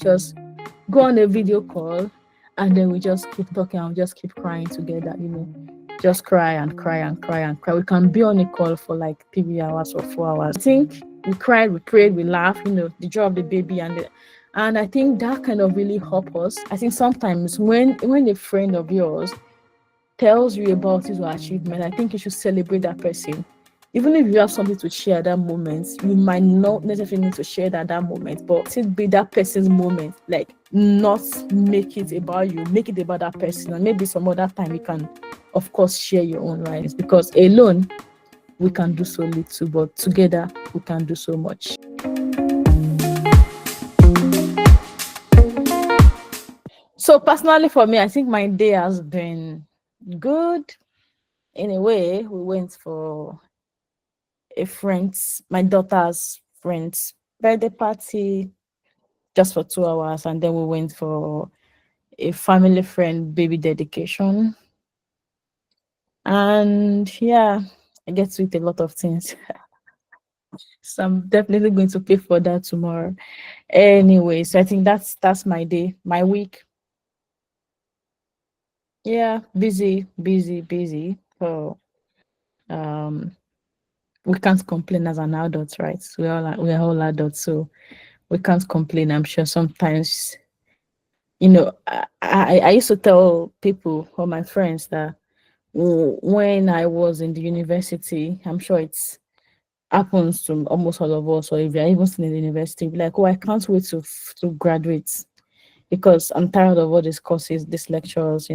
just go on a video call, and then we just keep talking and we just keep crying together, just cry and cry and cry and cry. We can be on a call for like 3 hours or 4 hours. I think we cried, we prayed, we laughed, the joy of the baby, and I think that kind of really helped us. I think sometimes when a friend of yours tells you about his or achievement, I think you should celebrate that person. Even if you have something to share at that moment, you might not necessarily need to share that at that moment, but it be that person's moment. Like, not make it about you, make it about that person. And maybe some other time you can, of course, share your own rights, because alone we can do so little, but together we can do so much. So personally for me, I think my day has been good. In a way, we went for my daughter's friend's birthday party just for 2 hours, and then we went for a family friend baby dedication. And yeah, I get to eat a lot of things. So I'm definitely going to pay for that tomorrow. Anyway, so I think that's my day, my week. Yeah, busy, busy, busy. So um we can't complain as an adult, right? We're all adults, so we can't complain. I'm sure sometimes, I used to tell people or my friends that when I was in the university, I'm sure it's happens to almost all of us, or if you're even still in the university, be like, oh, I can't wait to graduate, because I'm tired of all these courses, these lectures,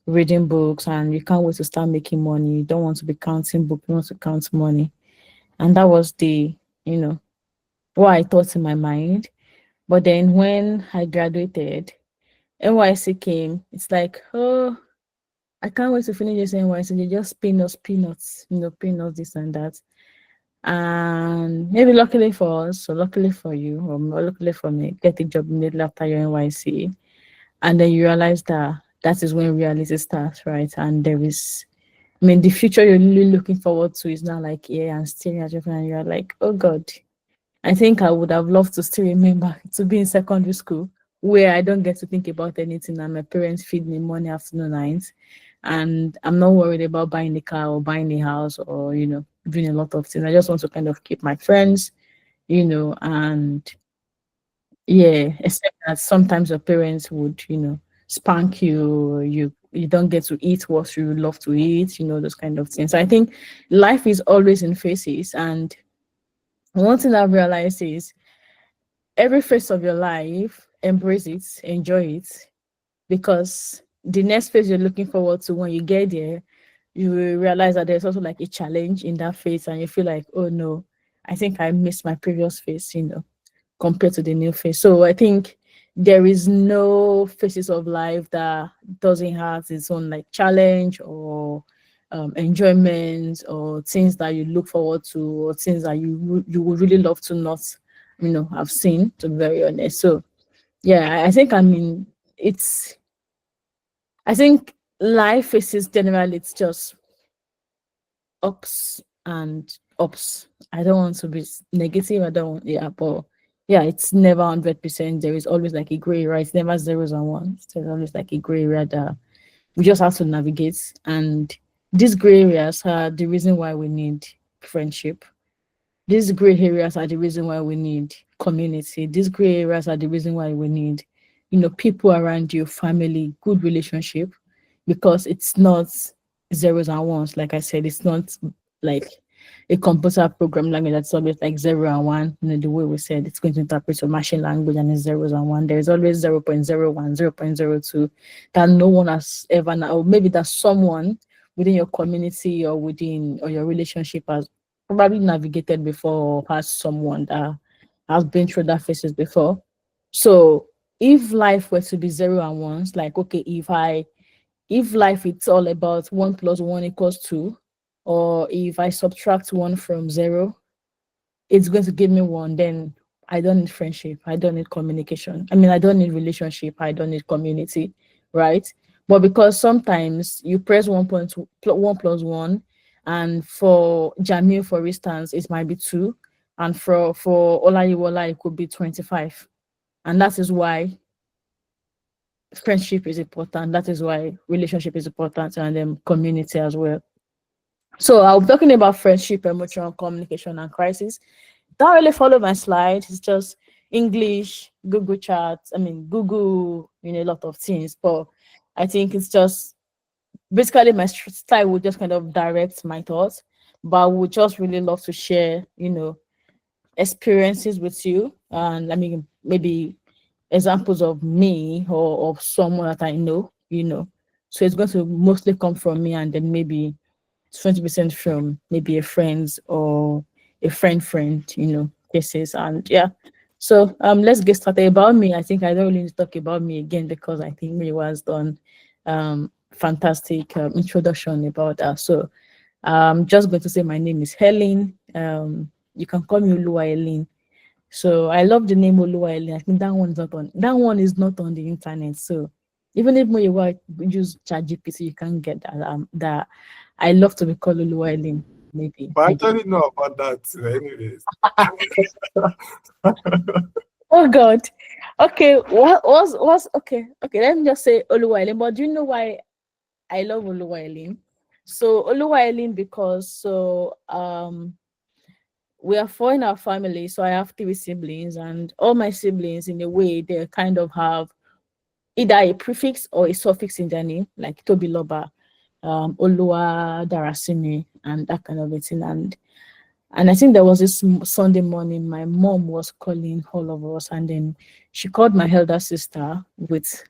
reading books, and you can't wait to start making money. You don't want to be counting book, you want to count money. And that was you know, what I thought in my mind. But then when I graduated, NYC came. It's like, oh, I can't wait to finish this NYC. They just peanuts, peanuts, this and that. And maybe luckily for us, or luckily for you, or more luckily for me, get a job immediately after your NYC. And then you realize that is when reality starts, right? And the future you're really looking forward to is not like, yeah, and staring at your phone, and you're like, oh God, I think I would have loved to still remember to be in secondary school, where I don't get to think about anything and my parents feed me morning, afternoon, night. And I'm not worried about buying a car or buying a house, or, doing a lot of things. I just want to kind of keep my friends, and yeah, except that sometimes your parents would, spank you, or you don't get to eat what you love to eat, those kind of things. So I think life is always in phases, and one thing I've realized is every phase of your life, embrace it, enjoy it, because the next phase you're looking forward to, when you get there, you will realize that there's also like a challenge in that phase, and you feel like, oh no, I think I missed my previous phase, compared to the new phase. So I think there is no phases of life that doesn't have its own like challenge, or enjoyment, or things that you look forward to, or things that you would really love to not, have seen, to be very honest. So yeah, I think, it's I think life faces generally, it's just ups and ups. I don't want to be negative. I don't, yeah, but yeah, it's never 100%. There is always like a gray area. It's never zeros and ones. There's always like a gray area that we just have to navigate. And these gray areas are the reason why we need friendship. These gray areas are the reason why we need community. These gray areas are the reason why we need, people around you, family, good relationship, because it's not zeros and ones. Like I said, it's not like a computer program language that's always like 0 and 1. The way we said it's going to interpret your machine language, and it's zeros and one. There's always 0.01, 0.02 that no one has ever, or maybe that someone within your community, or or your relationship, has probably navigated before, or has someone that has been through that phases before. So if life were to be 0 and 1s, like, okay, if life it's all about 1 + 1 = 2, or if I subtract 1 from 0, it's going to give me 1, then I don't need friendship, I don't need communication. I don't need relationship, I don't need community, right? But because sometimes you press 1 + 1, and for Jamil, for instance, it might be 2, and for Olayiwola, it could be 25. And that is why friendship is important. That is why relationship is important, and community as well. So I'll be talking about friendship, emotional communication, and crisis. Don't really follow my slides. It's just English, Google Charts. I mean, Google, a lot of things. But I think it's just basically my style would just kind of direct my thoughts. But I would just really love to share, experiences with you, and I mean maybe examples of me or of someone that I know. So it's going to mostly come from me, and then maybe 20% from maybe a friend's or a friend, cases. And yeah. So let's get started. About me, I think I don't really need to talk about me again, because I think me was done fantastic introduction about that. So I'm just going to say my name is Helen. You can call me Oluyemi. So I love the name Oluyemi. I think that one is not on the internet. So even if you use ChatGPT, you can get that. I love to be called Oluyemi. Maybe. But I actually know about that, anyways. Oh God. Okay. What's okay? Okay. Let me just say Oluyemi. But do you know why I love Oluyemi? So Oluyemi, because we are four in our family. So I have three siblings, and all my siblings, in a way, they kind of have either a prefix or a suffix in their name, like Tobiloba, Olua, Darasimi, and that kind of a thing. And I think there was this Sunday morning, my mom was calling all of us, and then she called my elder sister with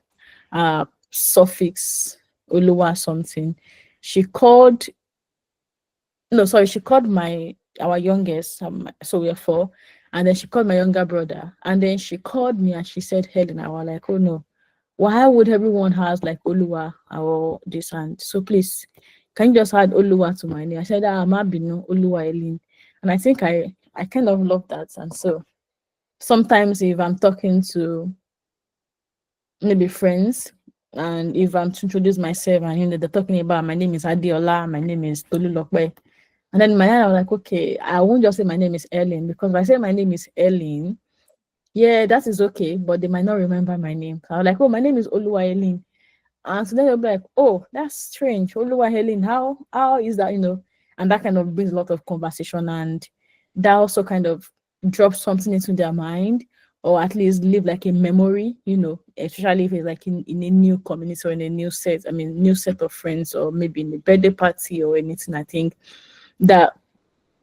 suffix Olua something. She called no, sorry, she called our youngest, so we're four, and then she called my younger brother, and then she called me and she said Helen. I was like, oh no, why would everyone has like Oluwa or this? And so please, can you just add Oluwa to my name? I said, I'm Abinu Oluwa Elin. And I think I kind of love that. And so sometimes if I'm talking to maybe friends, and if I'm to introduce myself, and they're talking about my name is Adiola, my name is Tolulokwe. And then in my head, I was like, okay, I won't just say my name is Ellen, because if I say my name is Ellen, yeah, that is okay, but they might not remember my name. So I was like, oh, my name is Oluwa Ellen. And so then they'll be like, oh, that's strange. Oluwa Helen, how is that, And that kind of brings a lot of conversation, and that also kind of drops something into their mind, or at least leave like a memory, especially if it's like in a new community or in a new set of friends, or maybe in a birthday party or anything. I think that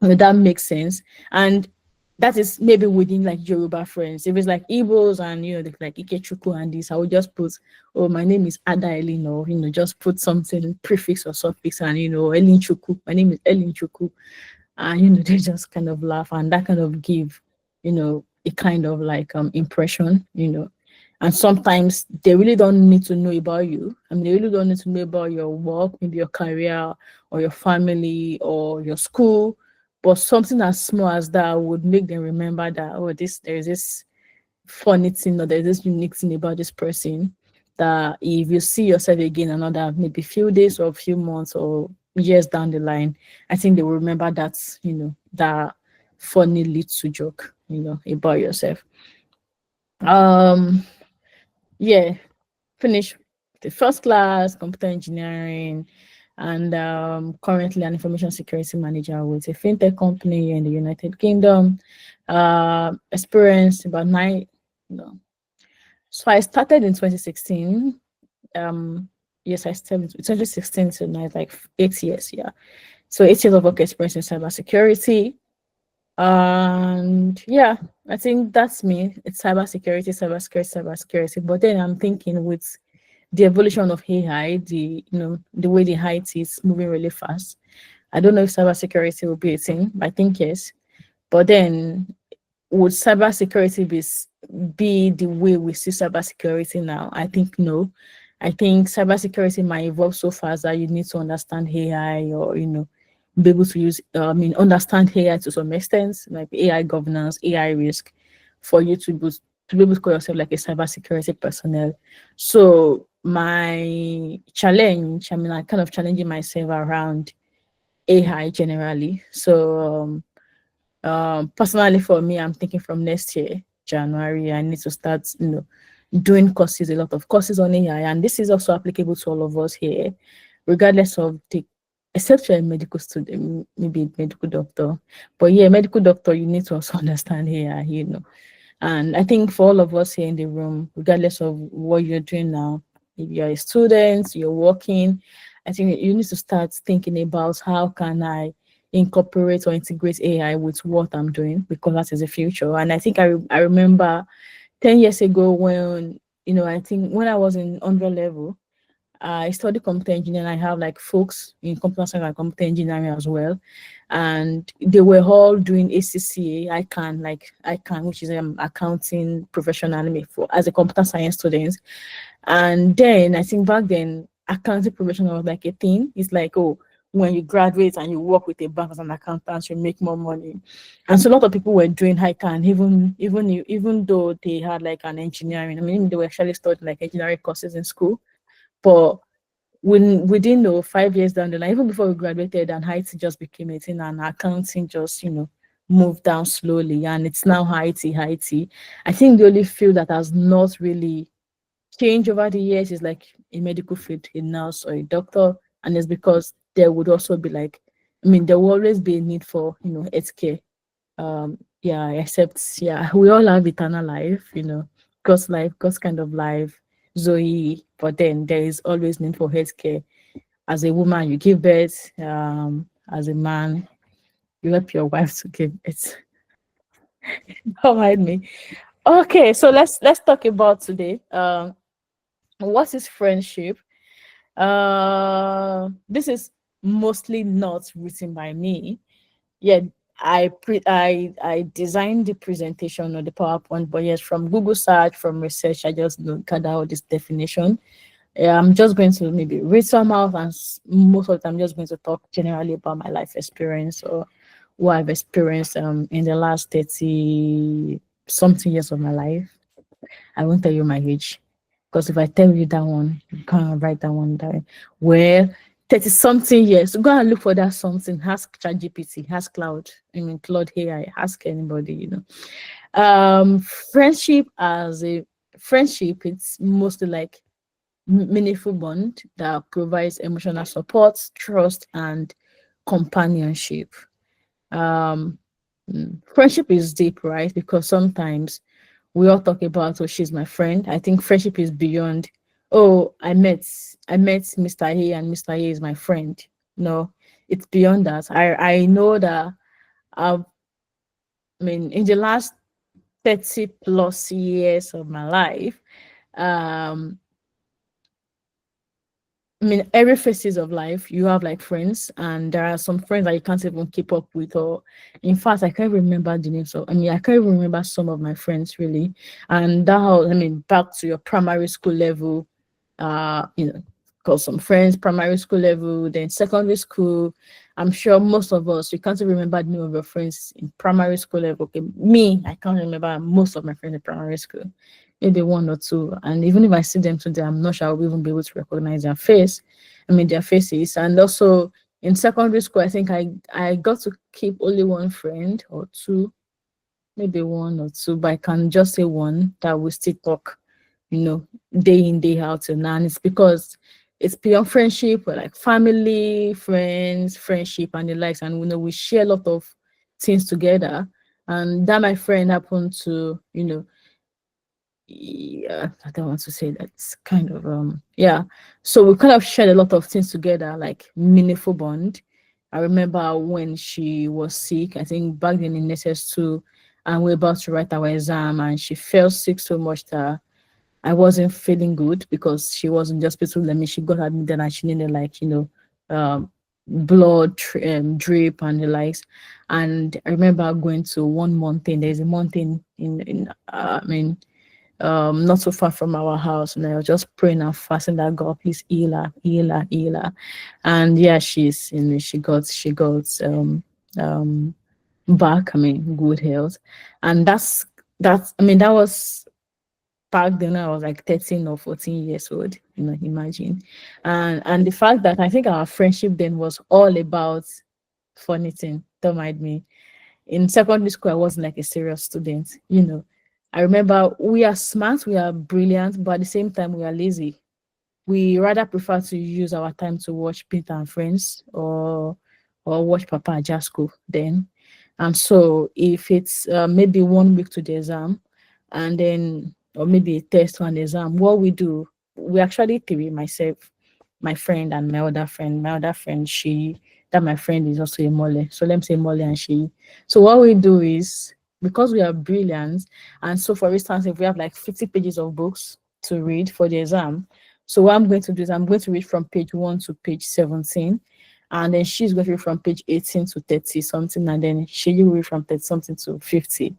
that makes sense. And that is maybe within like Yoruba friends. If it's like Igbos and like Ikechuku and this, I would just put, oh, my name is Ada Elin, or just put something prefix or suffix, and Elin Chuku. My name is Elin Chuku, and they just kind of laugh, and that kind of give a kind of like impression. And sometimes they really don't need to know about you. I mean, they really don't need to know about your work, maybe your career or your family or your school, but something as small as that would make them remember that, oh, there's this funny thing, or there's this unique thing about this person, that if you see yourself again another maybe few days or a few months or years down the line, I think they will remember that, that funny little joke, about yourself. Yeah, finished the first class computer engineering, and currently an information security manager with a fintech company in the United Kingdom. Experience about 9. No. So I started in 2016. Yes, I started in 2016, so now it's like 8 years. Yeah, so 8 years of work experience in cybersecurity. And yeah, I think that's me. It's cybersecurity, cybersecurity, cybersecurity. But then I'm thinking, with the evolution of AI, the way the IT is moving really fast, I don't know if cybersecurity will be a thing. I think yes. But then, would cybersecurity be the way we see cybersecurity now? I think no. I think cybersecurity might evolve so fast that you need to understand AI, or be able to use understand AI to some extent, like AI governance, AI risk, for you to be able to call yourself like a cybersecurity personnel. So my challenge, I kind of challenging myself around AI generally. So personally for me, I'm thinking from next year, January. I need to start, doing courses, a lot of courses on AI. And this is also applicable to all of us here, regardless of the, except you're a medical student, maybe a medical doctor. But yeah, medical doctor, you need to also understand AI. And I think for all of us here in the room, regardless of what you're doing now, if you're a student, you're working, I think you need to start thinking about how can I incorporate or integrate AI with what I'm doing, because that is the future. And I think I remember 10 years ago when, I think when I was in under level, I studied computer engineering. I have like folks in computer science and computer engineering as well. And they were all doing ACCA, ICANN, which is accounting professional for as a computer science student. And then I think back then, accounting professional was like a thing. It's like, oh, when you graduate and you work with a bank as an accountant, you make more money. And so a lot of people were doing ICANN, even though they had like an engineering. I mean, they were actually studying like engineering courses in school. But when we didn't know 5 years down the line, even before we graduated, and IT just became a thing, and accounting just, moved down slowly, and it's now IT. I think the only field that has not really changed over the years is like a medical field, a nurse or a doctor, and it's because there would also be like, I mean, there will always be a need for, healthcare. Yeah, except yeah, we all have eternal life, God's kind of life, Zoe. But then there is always need for healthcare. As a woman, you give birth. As a man, you help your wife to give birth. Don't mind me. Okay, so let's talk about today. What is friendship? This is mostly not written by me. Yeah, I designed the presentation or the PowerPoint, but yes, from Google search, from research, I just gather all this definition. Yeah, I'm just going to maybe read some out, and most of the time, I'm just going to talk generally about my life experience or what I've experienced in the last 30 something years of my life. I won't tell you my age, because if I tell you that one, you can't write that one down. Where 30 something years, go and look for that something. Ask ChatGPT, ask Cloud, I mean Claude AI, ask anybody. Friendship as a friendship, it's mostly like meaningful bond that provides emotional support, trust, and companionship. Um, Friendship is deep, right? Because sometimes we all talk about, oh, she's my friend. I think friendship is beyond, oh, I met Mr. A and Mr. A is my friend. No, it's beyond that. I know that I've, I mean, in the last 30 plus years of my life, um, I mean, every phases of life, you have like friends, and there are some friends that you can't even keep up with. Or, in fact, I can't remember the names of. I mean, I can't even remember some of my friends really. And that, I mean, back to your primary school level, got some friends, primary school level, then secondary school. I'm sure most of us, you can't even remember the name of your friends in primary school level. Okay, me, I can't remember most of my friends in primary school, maybe one or two. And even if I see them today, I'm not sure I'll even be able to recognize their face. I mean, their faces. And also in secondary school, I think I got to keep only one friend or two, maybe one or two, but I can just say one that we still talk, day in, day out. And it's because it's beyond friendship, but like family, friends, friendship, and the likes. And we share a lot of things together. And that my friend happened to, yeah, I don't want to say that. It's kind of yeah. So we kind of shared a lot of things together, like meaningful bond. I remember when she was sick, I think back then in SS2, and we are about to write our exam, and she fell sick so much that I wasn't feeling good because she was in the hospital. I mean, she got admitted and she needed like, blood drip and the likes. And I remember going to one mountain. There's a mountain not so far from our house, and I was just praying and fasting that God please heal her, heal her, heal her. And yeah, she got back, I mean, good health. And that's I mean, that was back then. I was like 13 or 14 years old, imagine. And the fact that I think our friendship then was all about funny thing, don't mind me. In secondary school, I wasn't like a serious student. I remember we are smart, we are brilliant, but at the same time we are lazy. We rather prefer to use our time to watch Peter and Friends or watch Papa Ajasco then. And so if it's maybe 1 week to the exam and then or maybe a test or an exam, what we do, we actually three, myself, my friend and my other friend. My other friend, she that my friend is also a Mole. So let me say Mole and she. So what we do is because we are brilliant, and so for instance, if we have like 50 pages of books to read for the exam, so what I'm going to do is I'm going to read from page 1 to page 17, and then she's going to read from page 18 to 30 something, and then she will read from 30 something to 50.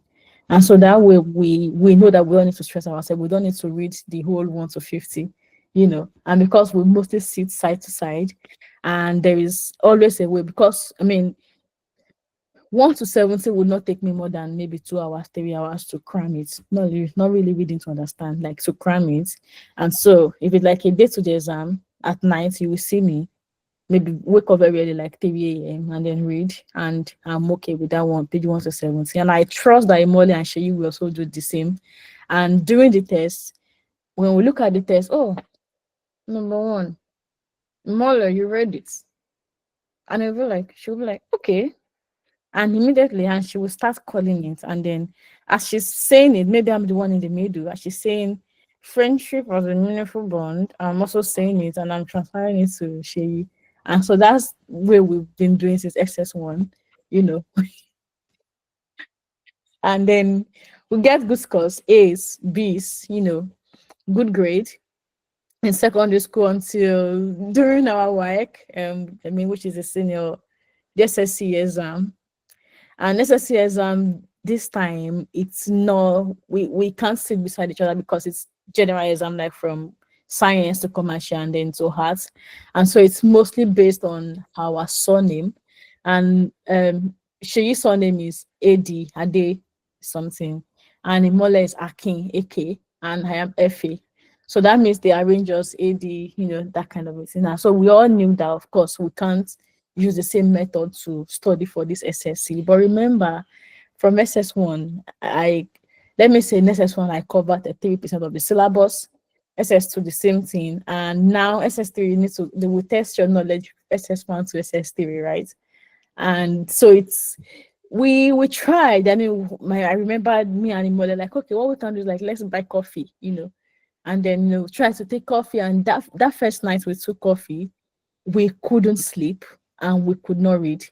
And so that way we know that we don't need to stress ourselves. We don't need to read the whole 1 to 50, you know. And because we mostly sit side to side, and there is always a way, because I mean 1 to 70 would not take me more than maybe 2 hours, 3 hours to cram it. Not really reading to understand, like to cram it. And so if it's like a day to the exam at night, you will see me maybe wake up very early, like 3 a.m. and then read. And I'm okay with that one, page 1 to 70. And I trust that Emoli and Sheyi will also do the same. And during the test, when we look at the test, oh, number one, Mola, you read it. And she'll be like, okay. And immediately, and she will start calling it. And then as she's saying it, maybe I'm the one in the middle, as she's saying, friendship was a meaningful bond. I'm also saying it and I'm transferring it to Shay. And so that's where we've been doing since SS1, you know. And then we get good scores, A's, B's, you know, good grade in secondary school until during our work, I mean, which is a senior, the SSC exam. And SSC exam this time, it's no, we can't sit beside each other because it's general exam, like from science to commercial and then to arts. And so it's mostly based on our surname. And Sheyi's surname is AD, Ade something. And Imola is Akin, AK, and I am FA. So that means they arrange us AD, you know, that kind of a thing. And so we all knew that, of course, we can't use the same method to study for this SSC. But remember, from SS1, let me say in SS1, I covered 3% of the syllabus, SS2 the same thing, and now SS3 they will test your knowledge SS1 to SS3, right? And so we tried. I mean, I remember me and Imola like, okay, what we can do is like let's buy coffee, you know, and then try to take coffee. And that first night we took coffee, we couldn't sleep and we could not read.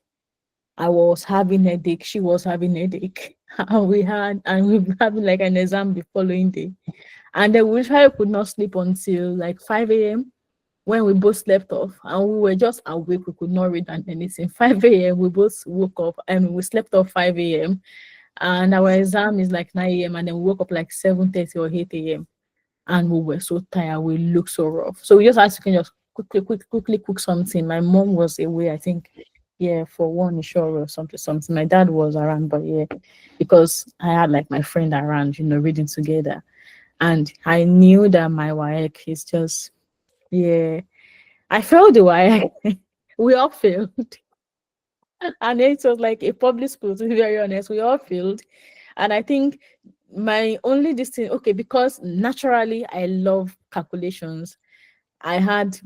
I was having headache, she was having headache, and we were having like an exam the following day. And then we could not sleep until like 5 a.m. when we both slept off, and we were just awake, we could not read and anything. 5 a.m. we both woke up and we slept off 5 a.m. and our exam is like 9 a.m. and then we woke up like 7:30 or 8 a.m. and we were so tired, we looked so rough. So we just asked, you can just quickly cook something. My mom was away, I think, yeah, for one sure or something. My dad was around, but yeah, because I had like my friend around, you know, reading together. And I knew that my WAEC is just, yeah, I failed the WAEC. We all failed. And it was like a public school, to be very honest, we all failed. And I think my only distance, okay, because naturally I love calculations. I had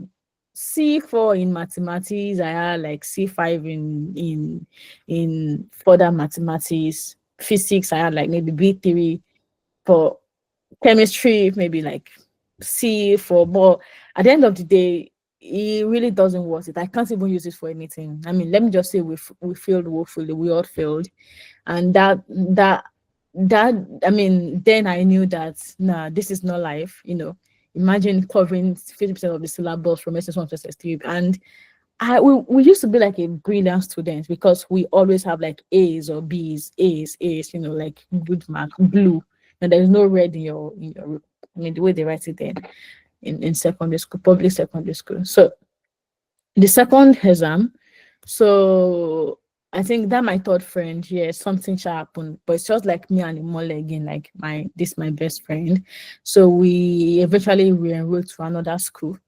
C4 in mathematics. I had like C5 in further mathematics. Physics, I had like maybe B3. For chemistry, maybe like C4. But at the end of the day, it really doesn't worth it. I can't even use it for anything. I mean, let me just say we failed woefully. We all failed, and that I mean, then I knew that nah, this is not life. You know, imagine covering 50% of the syllabus from SS1 to SS3, and we used to be like a brilliant student because we always have like A's or B's, A's, you know, like good mark, blue, and there's no red in your I mean the way they write it then in secondary school, public secondary school. So the second exam, so I think that my third friend, yeah, something shall happen, but it's just like me and Imole again, like my best friend. So we eventually re-enrolled to another school.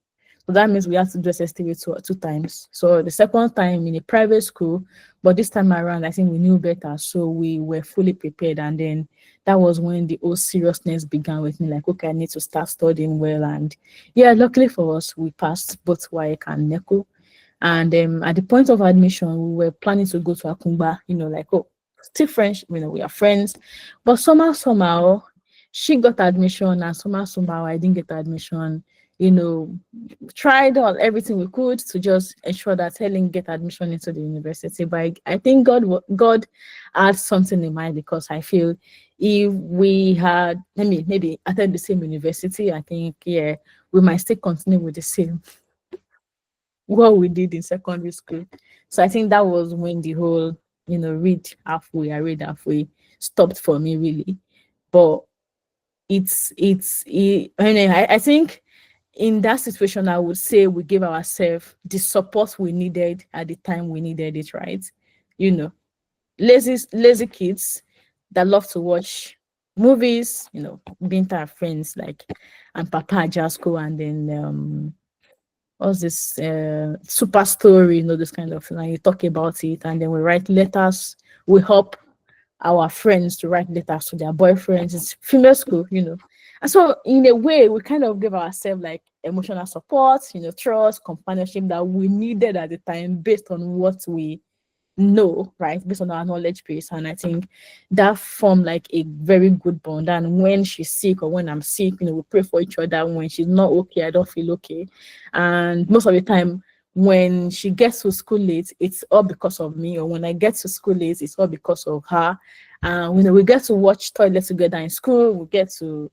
So that means we have to do SSTV two times. So the second time in a private school, but this time around, I think we knew better. So we were fully prepared. And then that was when the whole seriousness began with me. Like, okay, I need to start studying well. And yeah, luckily for us, we passed both WAEC and NECO. And at the point of admission, we were planning to go to Akumba, like, oh, still friends, we are friends. But somehow, she got admission, and somehow I didn't get admission. You know, tried all everything we could to just ensure that Helen get admission into the university. But I think God had something in mind, because I feel if we had, maybe attend the same university, I think, yeah, we might still continue with the same what we did in secondary school. So I think that was when the whole, I read halfway stopped for me, really. But I think in that situation, I would say we gave ourselves the support we needed at the time we needed it, right? You know, lazy kids that love to watch movies, being our friends, like, and Papa Jasco, and then what's this super story, this kind of thing. And you talk about it, and then we write letters. We help our friends to write letters to their boyfriends. It's female school, And so in a way, we kind of give ourselves like emotional support, trust, companionship that we needed at the time based on what we know, right, based on our knowledge base. And I think that formed like a very good bond. And when she's sick or when I'm sick, we pray for each other. When she's not okay, I don't feel okay. And most of the time, when she gets to school late, it's all because of me, or when I get to school late, it's all because of her. And we get to watch toilet together in school, we get to,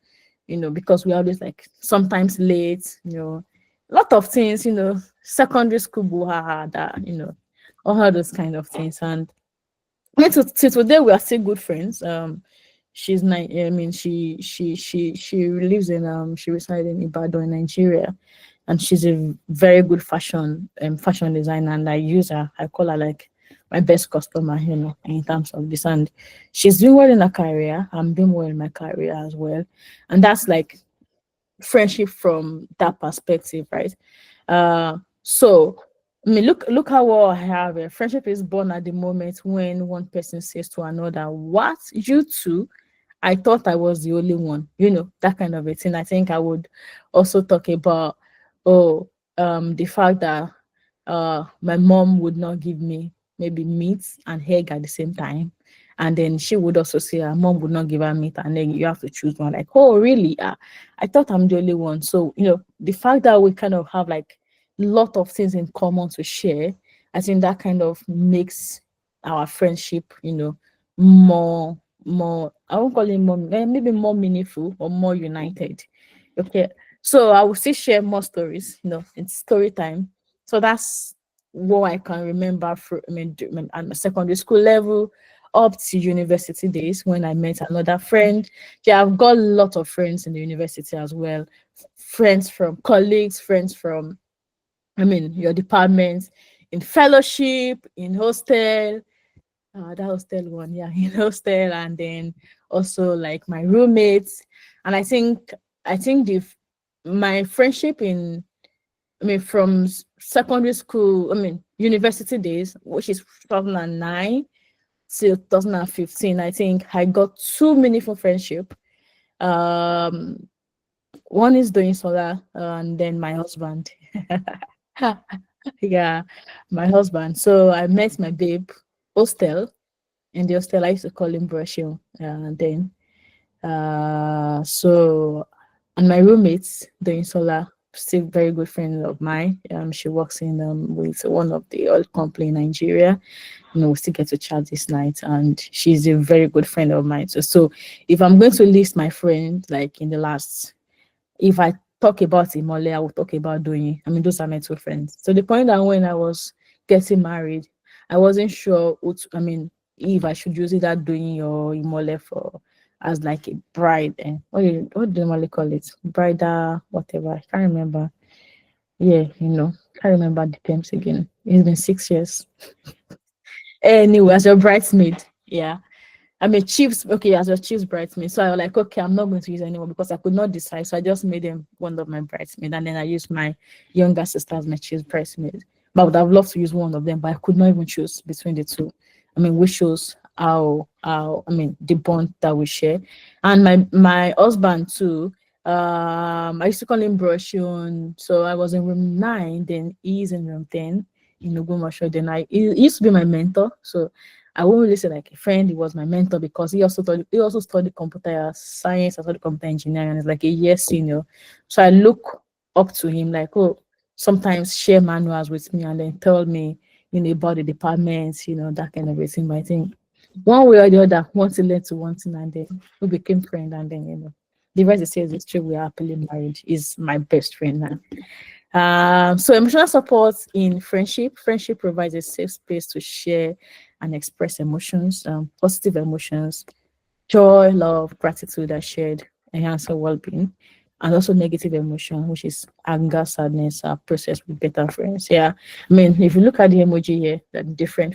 because we always like sometimes late, a lot of things, secondary school brouhaha that, all those kind of things. And till today we are still good friends. She's nine. I mean, she lives in she resides in Ibadan, in Nigeria, and she's a very good fashion designer. And I use her. I call her like my best customer, in terms of this. And she's doing well in her career. I'm doing well in my career as well, and that's like friendship from that perspective, right? So I mean, look how well I have a friendship is born at the moment when one person says to another, "What, you two? I thought I was the only one." That kind of a thing. I think I would also talk about, oh, the fact that my mom would not give me maybe meat and egg at the same time. And then she would also say her mom would not give her meat and egg. You have to choose one. Like, oh, really? I thought I'm the only one. So, the fact that we kind of have like a lot of things in common to share, I think that kind of makes our friendship, more, I won't call it more, maybe more meaningful or more united. Okay. So I will still share more stories, it's story time. So that's what I can remember from, at my secondary school level up to university days when I met another friend. Yeah, I've got a lot of friends in the university as well. Friends from colleagues, friends from, your departments, in fellowship, in hostel, that hostel one, yeah, in hostel, and then also like my roommates. And I think my friendship in, from secondary school, university days, which is 2009 till 2015, I think I got two meaningful friendship. Um, One is doing solar, and then my husband. Yeah, my husband. So I met my babe hostel. In the hostel, I used to call him Brushing. And then, so, and my roommates doing solar, still very good friend of mine. She works in with one of the oil company in Nigeria. We still get to chat this night, and she's a very good friend of mine. So if I'm going to list my friends, like in the last, if I talk about Imole, I will talk about Doyin. Those are my two friends. So the point that when I was getting married, I wasn't sure if I should use either Doyin or Imole for as like a bride. And what do Imole call it? Bridal, whatever. I can't remember. Yeah, can't remember the terms again. It's been 6 years. Anyway, as your bridesmaid. Yeah. I'm a chief's okay as a chief's bridesmaid. So I was like, okay, I'm not going to use anyone because I could not decide. So I just made them one of my bridesmaids, and then I used my younger sister as my chief's bridesmaid. But I would have loved to use one of them, but I could not even choose between the two. I mean, which shows how I mean the bond that we share. And my husband too. I used to call him Broshun. So I was in room 9, then he's in room 10 in Ogumasho. Then he used to be my mentor. So I won't really say like a friend. He was my mentor because he also studied computer science. I studied computer engineering, and he's like a year senior. So I look up to him like, oh, sometimes share manuals with me and then tell me, about the departments, that kind of a thing. But I think one way or the other, one thing led to one thing, and then we became friends, and then the rest is says it's true. We are happily married. Is my best friend now. So emotional support in friendship. Friendship provides a safe space to share and express emotions, positive emotions, joy, love, gratitude are shared, enhance our well-being, and also negative emotion, which is anger, sadness, are processed with better friends. Yeah, I mean, if you look at the emoji here, that different,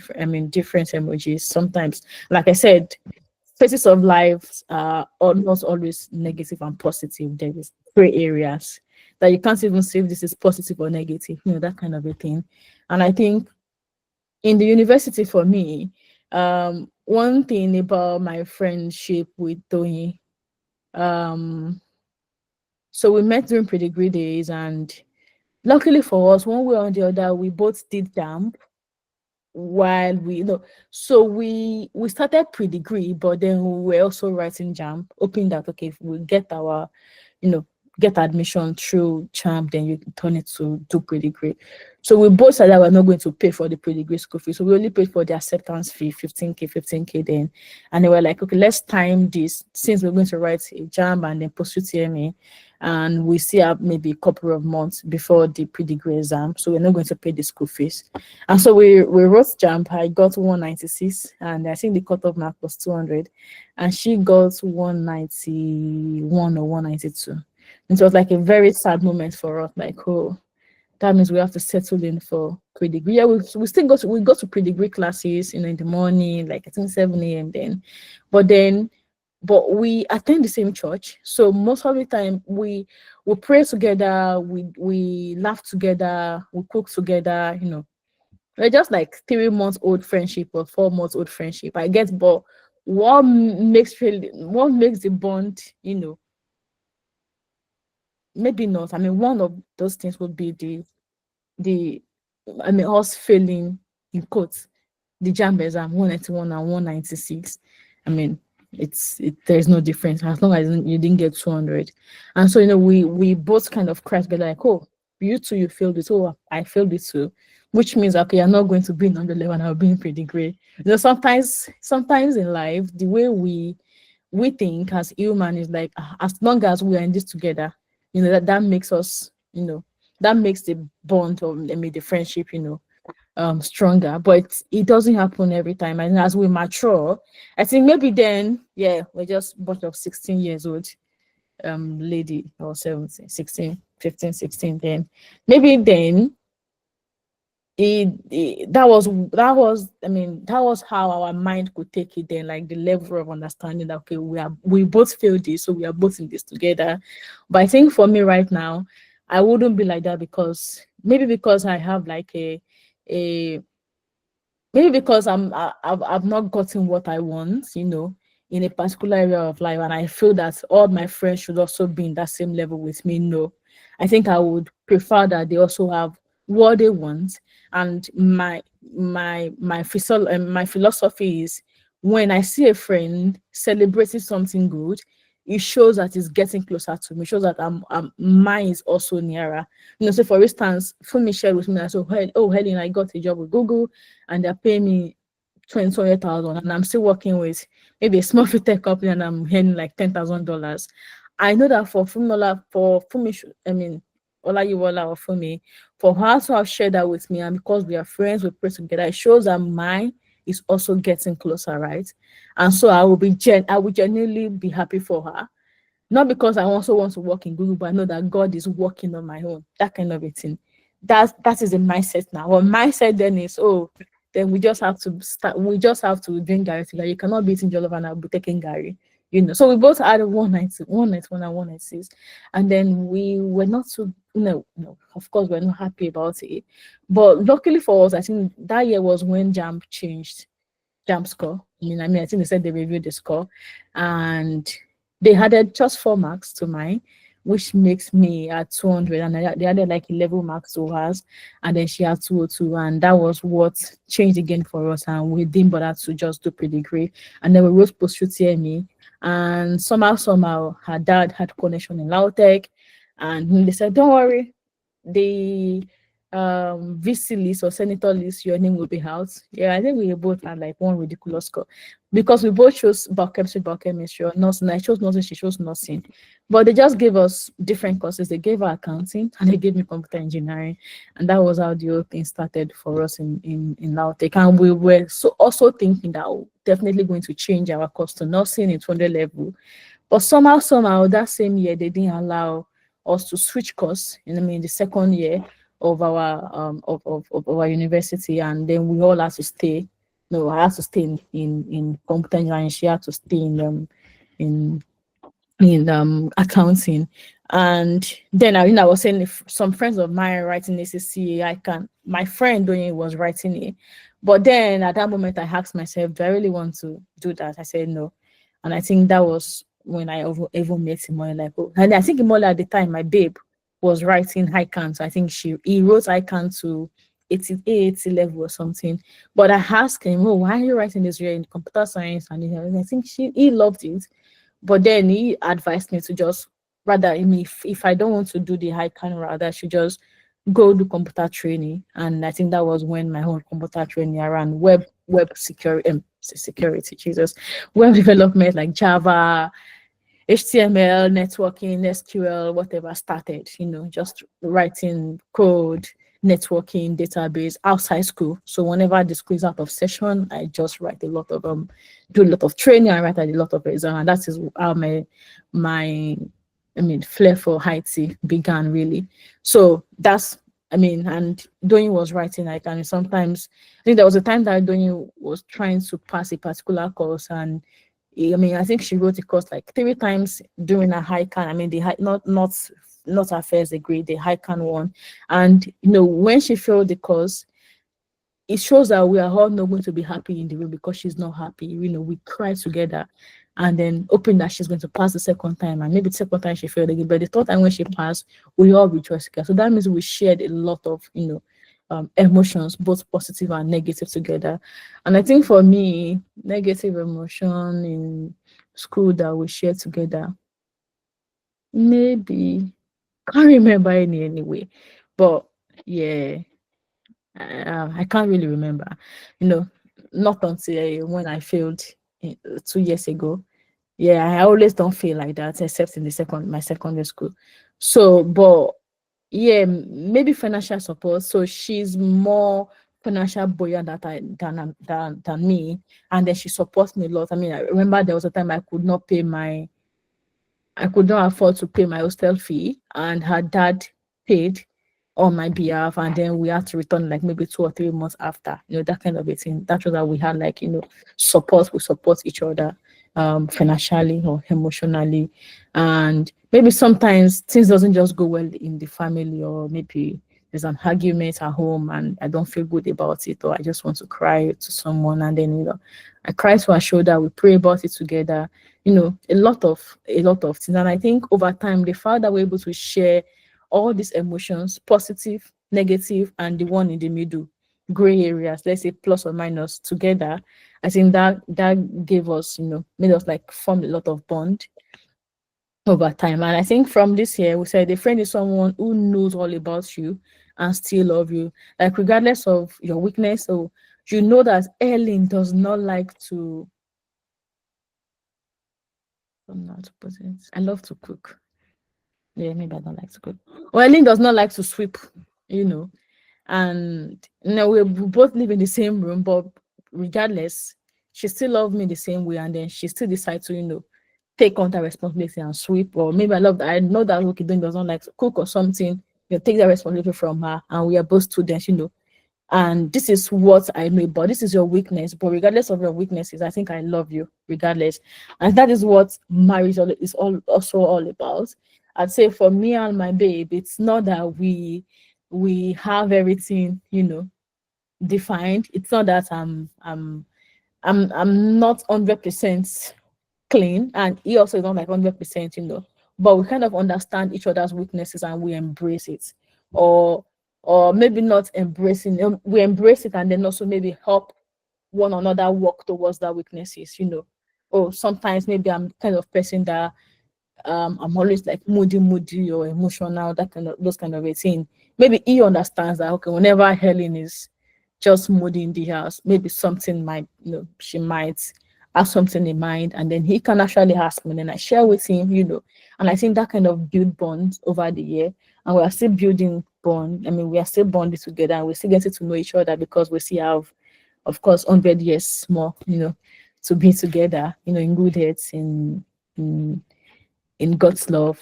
different emojis. Sometimes, like I said, phases of life are almost always negative and positive. There is gray areas that you can't even say if this is positive or negative, that kind of a thing. And I think in the university for me, one thing about my friendship with Tony, um, so we met during pre-degree days, and luckily for us, one way or the other, we both did damp while so we started pre-degree, but then we were also writing jam, hoping that okay, if we get our you know get admission through champ, then you can turn it to do pre-degree. So we both said that we're not going to pay for the pre-degree school fee, so we only paid for the acceptance fee, 15k then. And they were like, okay, let's time this, since we're going to write a jam and then pursue TMA, and we still have maybe a couple of months before the pre-degree exam, so we're not going to pay the school fees. And so we wrote jump. I got 196, and I think the cutoff mark was 200, and she got 191 or 192. And so it was like a very sad moment for us. Like, oh, that means we have to settle in for pre-degree. Yeah, we still go to pre-degree classes, in the morning, like I think 7 a.m. then. But we attend the same church. So most of the time we pray together, we laugh together, we cook together. We're just like 3 months old friendship or 4 months old friendship, I guess. But what makes the bond, maybe not. I mean, one of those things would be the I mean us failing in quotes the JAMB exam 191 and 196. I mean, there's no difference as long as you didn't get 200. And so we both kind of cried, but like, oh, you too, you failed it. Oh, I failed it too, which means okay, you're not going to be in under level. I'll be in pre-degree. Sometimes in life, the way we think as human is like, as long as we are in this together, that makes us, that makes the bond, or I mean the friendship, stronger. But it doesn't happen every time. And as we mature, I think maybe then, yeah, we're just a bunch of 16 years old lady, or 17, 16, 15, 16. Then maybe then that was how our mind could take it then, like the level of understanding that okay, we both feel this, so we are both in this together. But I think for me right now, I wouldn't be like that, because I have like a maybe because I've not gotten what I want, in a particular area of life, and I feel that all my friends should also be in that same level with me. No, I think I would prefer that they also have what they want. And my philosophy is, when I see a friend celebrating something good, it shows that it's getting closer to me. It shows that mine is also nearer. So for instance, Fumi shared with me, I said, oh, Helen, I got a job with Google, and they're paying me 20,000, and I'm still working with maybe a small fintech company, and I'm earning like $10,000. I know that for Fumi, I mean Olayiwola or Fumi, for her to have shared that with me, and because we are friends, we pray together, it shows that mine is also getting closer, right? And so I will genuinely be happy for her. Not because I also want to work in Google, but I know that God is working on my own. That kind of a thing. That is a mindset now. Well, mindset then is, oh, then we just have to start. We just have to drink Gary together. You cannot be eating jollof and I'll be taking Gary. So we both had 191 and 196, and then we were not so no. Of course, we're not happy about it, but luckily for us, I think that year was when Jam changed Jam score. I think they said they reviewed the score, and they added just 4 marks to mine, which makes me at 200, and they added like 11 marks to hers, and then she had 202, and that was what changed again for us, and we didn't bother to just do pre-degree, and then we wrote post-UTME, and somehow her dad had connection in Lautech, and they said, don't worry, the VC list or senator list, your name will be out. Yeah, I think we both had like one ridiculous score because we both chose biochemistry or nursing. I chose nursing, she chose nursing. But they just gave us different courses. They gave her accounting and they gave me computer engineering. And that was how the whole thing started for us in Lautech. And we were also thinking that we're definitely going to change our course to nursing in 200 level. But somehow that same year, they didn't allow us to switch course in the second year of our university, and then we all had to stay. No, I had to stay in computer engineering. She had to stay in accounting. And then I was saying, if some friends of mine writing ACCA, my friend doing it was writing it. But then at that moment I asked myself, do I really want to do that? I said no. And I think that was when I even met Imole. Like, oh, and I think Imole at the time, my babe, was writing ICANN. So I think he wrote ICANN to 80 level or something. But I asked him, oh, why are you writing this? You're in computer science. And I think he loved it. But then he advised me to just rather, if I don't want to do the ICANN, rather I should just go do computer training. And I think that was when my whole computer training around web security, web development like Java, HTML, networking, SQL, whatever started, just writing code, networking, database outside school. So whenever the school is out of session, I just write a lot of do a lot of training, I write a lot of exam, and that is how my flair for IT began really. So that's and Doyin was writing like, and sometimes I think there was a time that Doyin was trying to pass a particular course, and I think she wrote a course like 3 times during a ICANN. The high, not her first degree, the ICANN one. And when she failed the course, it shows that we are all not going to be happy in the room because she's not happy. We cry together, and then hoping that she's going to pass the second time, and maybe the second time she failed again, but the third time when she passed, we all rejoiced together. So that means we shared a lot of emotions, both positive and negative together. And I think for me, negative emotion in school that we share together, maybe can't remember any anyway, but yeah, I can't really remember, not until when I failed 2 years ago. Yeah, I always don't feel like that except in my secondary school. So, but yeah, maybe financial support. So she's more financial buoyant than me, and then she supports me a lot. I remember there was a time I could not afford to pay my hostel fee, and her dad paid on my behalf, and then we had to return like maybe 2 or 3 months after, that kind of a thing. That was how we had like, support. We support each other financially or emotionally, and maybe sometimes things doesn't just go well in the family, or maybe there's an argument at home and I don't feel good about it, or I just want to cry to someone, and then I cry to her shoulder, we pray about it together, a lot of things. And I think over time the fact that we're able to share all these emotions, positive, negative, and the one in the middle, gray areas, let's say plus or minus, together, I think that gave us, made us like form a lot of bond over time. And I think from this year, we said a friend is someone who knows all about you and still love you, like regardless of your weakness. So that Helen does not like to, I don't know how to put it. I love to cook. Yeah, maybe I don't like to cook. Well, Helen does not like to sweep, and we both live in the same room, but regardless, she still loves me the same way, and then she still decides to take on that responsibility and sweep. Or maybe I know that Doyin does not like to cook or something, take that responsibility from her, and we are both students, and this is what I know, but this is your weakness. But regardless of your weaknesses, I think I love you regardless. And that is what marriage is all also all about. I'd say for me and my babe, it's not that we have everything, defined. It's not that I'm not 100% clean, and he also is not like 100%, but we kind of understand each other's weaknesses and we embrace it. Or maybe not embracing, we embrace it and then also maybe help one another work towards that weaknesses. Or sometimes maybe I'm kind of person that I'm always like moody or emotional, that kind of those kind of a thing. Maybe he understands that, okay, whenever Helen is just moody in the house, maybe something might, she might have something in mind, and then he can actually ask me, and then I share with him. And I think that kind of build bonds over the year, and we are still building bond. I mean, we are still bonding together, and we're still getting to know each other because we still have, of course, 100 years more, to be together, in good health, in in God's love,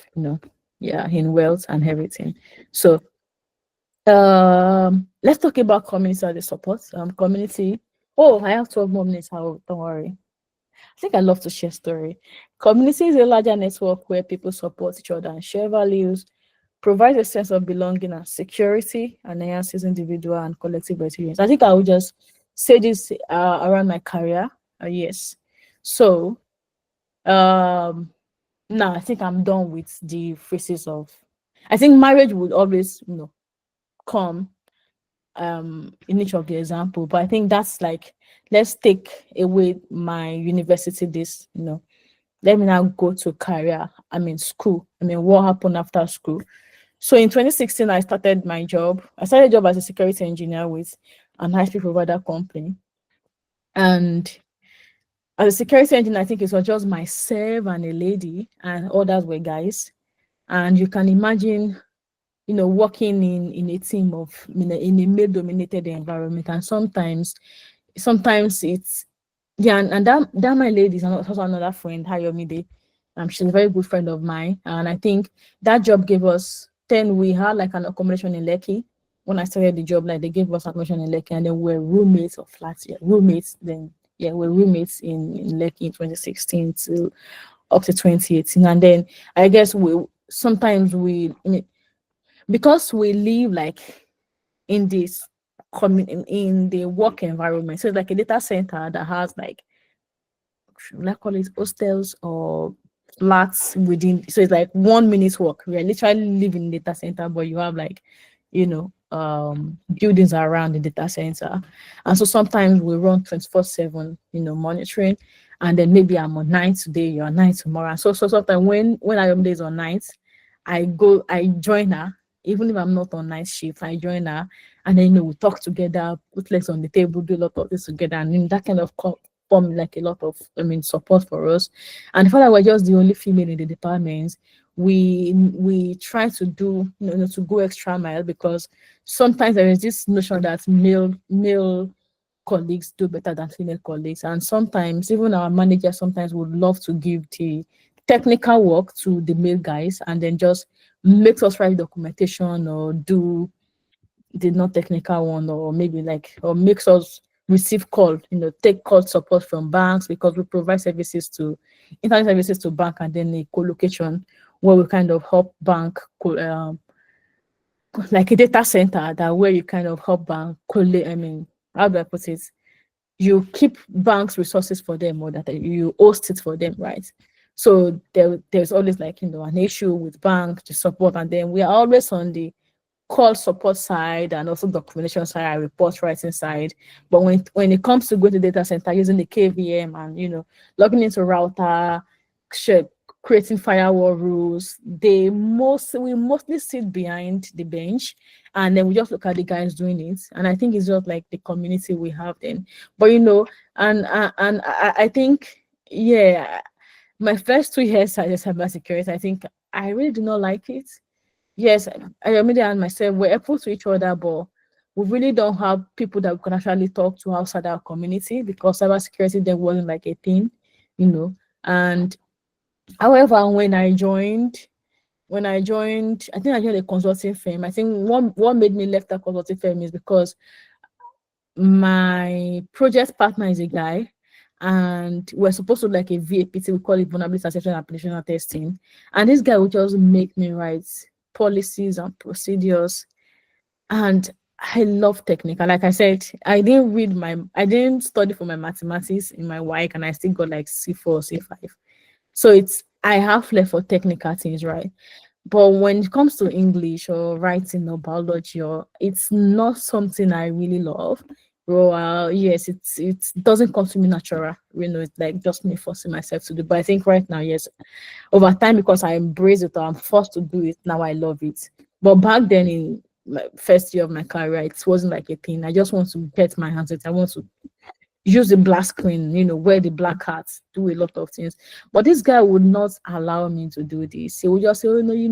yeah, in wealth and everything. So let's talk about community as a support. Community. Oh, I have 12 more minutes. Don't worry. I think I love to share story. Community is a larger network where people support each other and share values, provides a sense of belonging and security, and enhances individual and collective resilience. I think I would just say this around my career. Yes. So um now I think I'm done with the phrases of. I think marriage would always, come in each of the example, but I think that's like, let's take away my university days. Let me now go to career. I mean school. I mean, what happened after school? So in 2016, I started my job. I started a job as a security engineer with an high-speed provider company. And as a security engineer, I think it was just myself and a lady, and others were guys. And you can imagine, working in a team of, in a male-dominated environment, and sometimes it's, yeah, and that my lady is also another friend, Hayomide. She's a very good friend of mine, and I think that job gave us. Then we had like an accommodation in Lekki. When I started the job, like they gave us accommodation in Lekki, and then we're roommates or flats. Yeah, roommates. Then yeah, we're roommates in Lekki in 2016 to up to 2018, and then I guess we sometimes I mean, because we live like in this in the work environment. So it's like a data center that has like, should I call it hostels or flats within. So it's like 1 minute walk. We are literally living in data center, but you have like, buildings around the data center. And so sometimes we run 24/7, monitoring. And then maybe I'm on night today, you're on night tomorrow. And so sometimes when I am days on nights, I join her, even if I'm not on night shift, I join her, and then we talk together, put legs on the table, do a lot of this together, and then that kind of form like a lot of, support for us. And for that we're just the only female in the department, we try to do, to go extra mile, because sometimes there is this notion that male colleagues do better than female colleagues, and sometimes even our manager sometimes would love to give the technical work to the male guys, and then just makes us write documentation or do the non-technical one, or maybe like, or makes us receive call, take call support from banks, because we provide services to internet services to bank, and then a co-location where we kind of help bank like a data center, that where you kind of help bank collate. I mean, how do I put it? You keep banks resources for them, or that you host it for them, right? So there's always like, an issue with bank to support, and then we are always on the call support side and also documentation side and report writing side. But when it comes to going to data center using the KVM and logging into router, share, creating firewall rules, we mostly sit behind the bench, and then we just look at the guys doing it. And I think it's just like the community we have then. But I think, yeah, my first 2 years as a cybersecurity, I think I really do not like it. Yes, Ayomide and myself were able to each other, but we really don't have people that we can actually talk to outside our community, because cybersecurity then wasn't like a thing, And however, when I joined, I think I joined a consulting firm. I think what made me left that consulting firm is because my project partner is a guy, and we're supposed to like a VAPT, we call it vulnerability assessment and applicational testing. And this guy would just make me write policies and procedures. And I love technique. And like I said, I didn't study for my mathematics in my WIC, and I still got like C4, C5. So I have left for technical things, right? But when it comes to English or writing or biology, or it's not something I really love. Well, yes, it doesn't come to me natural. It's like just me forcing myself to do. But I think right now, yes, over time, because I embrace it or I'm forced to do it, now I love it. But back then in my first year of my career, it wasn't like a thing. I just want to get my hands on it. I want to use the black screen, wear the black hats, do a lot of things. But this guy would not allow me to do this. He would just say, oh, no, you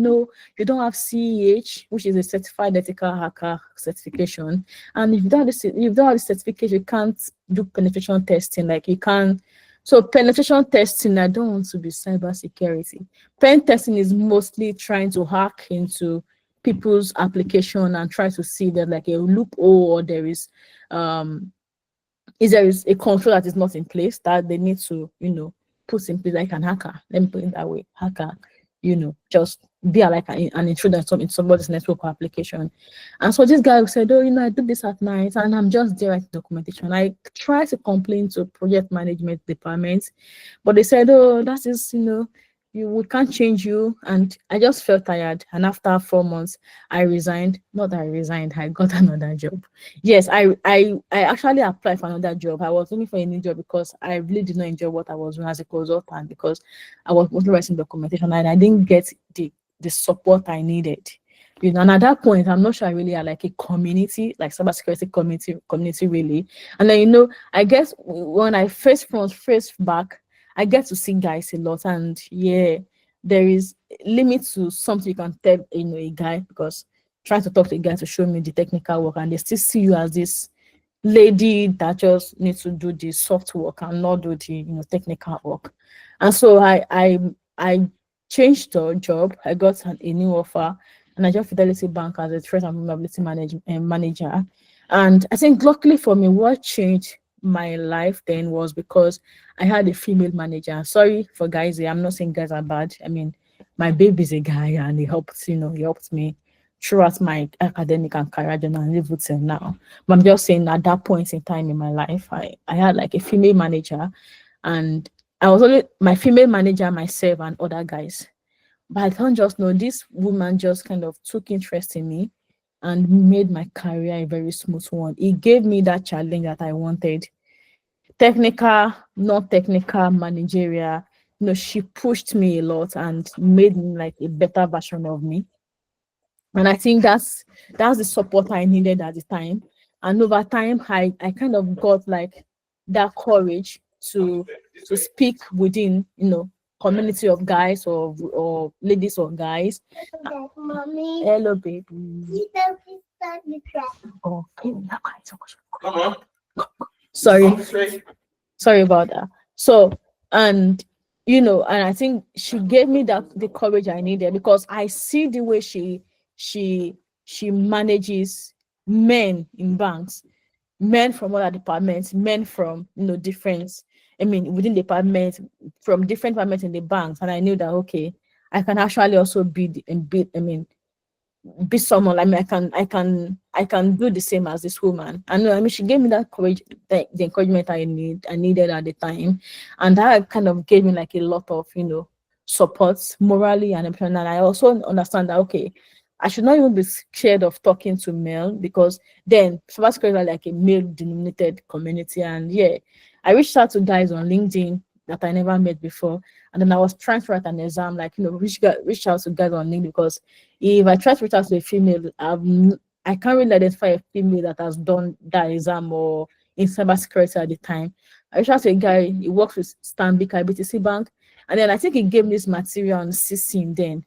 don't have CEH, which is a certified ethical hacker certification. And if you don't have the certification, you can't do penetration testing. Like you can't. So penetration testing, I don't want to be cybersecurity. Pen testing is mostly trying to hack into people's application and try to see that like a loophole, or there is a control that is not in place that they need to, put in place, like an hacker. Let me put it that way. Hacker, just be like an intruder in somebody's network or application. And so this guy said, oh, I do this at night and I'm just there writing documentation. I try to complain to project management department, but they said, oh, that is, we can't change you. And I just felt tired. And after 4 months, I resigned. Not that I resigned, I got another job. Yes, I actually applied for another job. I was looking for a new job because I really did not enjoy what I was doing as a consultant, because I was mostly writing documentation and I didn't get the support I needed. And at that point, I'm not sure I really had like a community, like cybersecurity community really. And then, I guess when I face back, I get to see guys a lot, and yeah, there is limit to something you can tell a guy, because trying to talk to a guy to show me the technical work, and they still see you as this lady that just needs to do the soft work and not do the technical work. And so I changed the job. I got a new offer, and I joined Fidelity Bank as a threat and vulnerability manager. And I think luckily for me, what changed my life then was because I had a female manager. Sorry for guys, I'm not saying guys are bad. I mean, my baby's a guy, and he helped me throughout my academic and career journey and live with him now. But I'm just saying at that point in time in my life, I had like a female manager, and I was only my female manager, myself, and other guys. But I don't just know, this woman just kind of took interest in me and made my career a very smooth one. It gave me that challenge that I wanted. Technical, not technical, managerial. She pushed me a lot and made me like a better version of me. And I think that's the support I needed at the time. And over time, I kind of got like that courage to speak within, community of guys or ladies or guys. Mommy. Hello, baby. Oh, sorry about that. So, and and I think she gave me the courage I needed, because I see the way she manages men in banks, men from other departments, men from different, within the department, from different departments in the banks. And I knew that okay, I can actually also be someone. I can do the same as this woman. And she gave me that courage, the encouragement I needed at the time. And that kind of gave me like a lot of support morally and emotionally. And I also understand that okay, I should not even be scared of talking to male, because then cybersecurity is like a male denominated community. And yeah, I reached out to guys on LinkedIn that I never met before. And then I was trying to write an exam, like, reach out to guys on LinkedIn, because if I try to reach out to a female, I can't really identify a female that has done that exam or in cybersecurity at the time. I reached out to a guy, he works with Stanbic IBTC Bank. And then I think he gave me this material on CSIM then.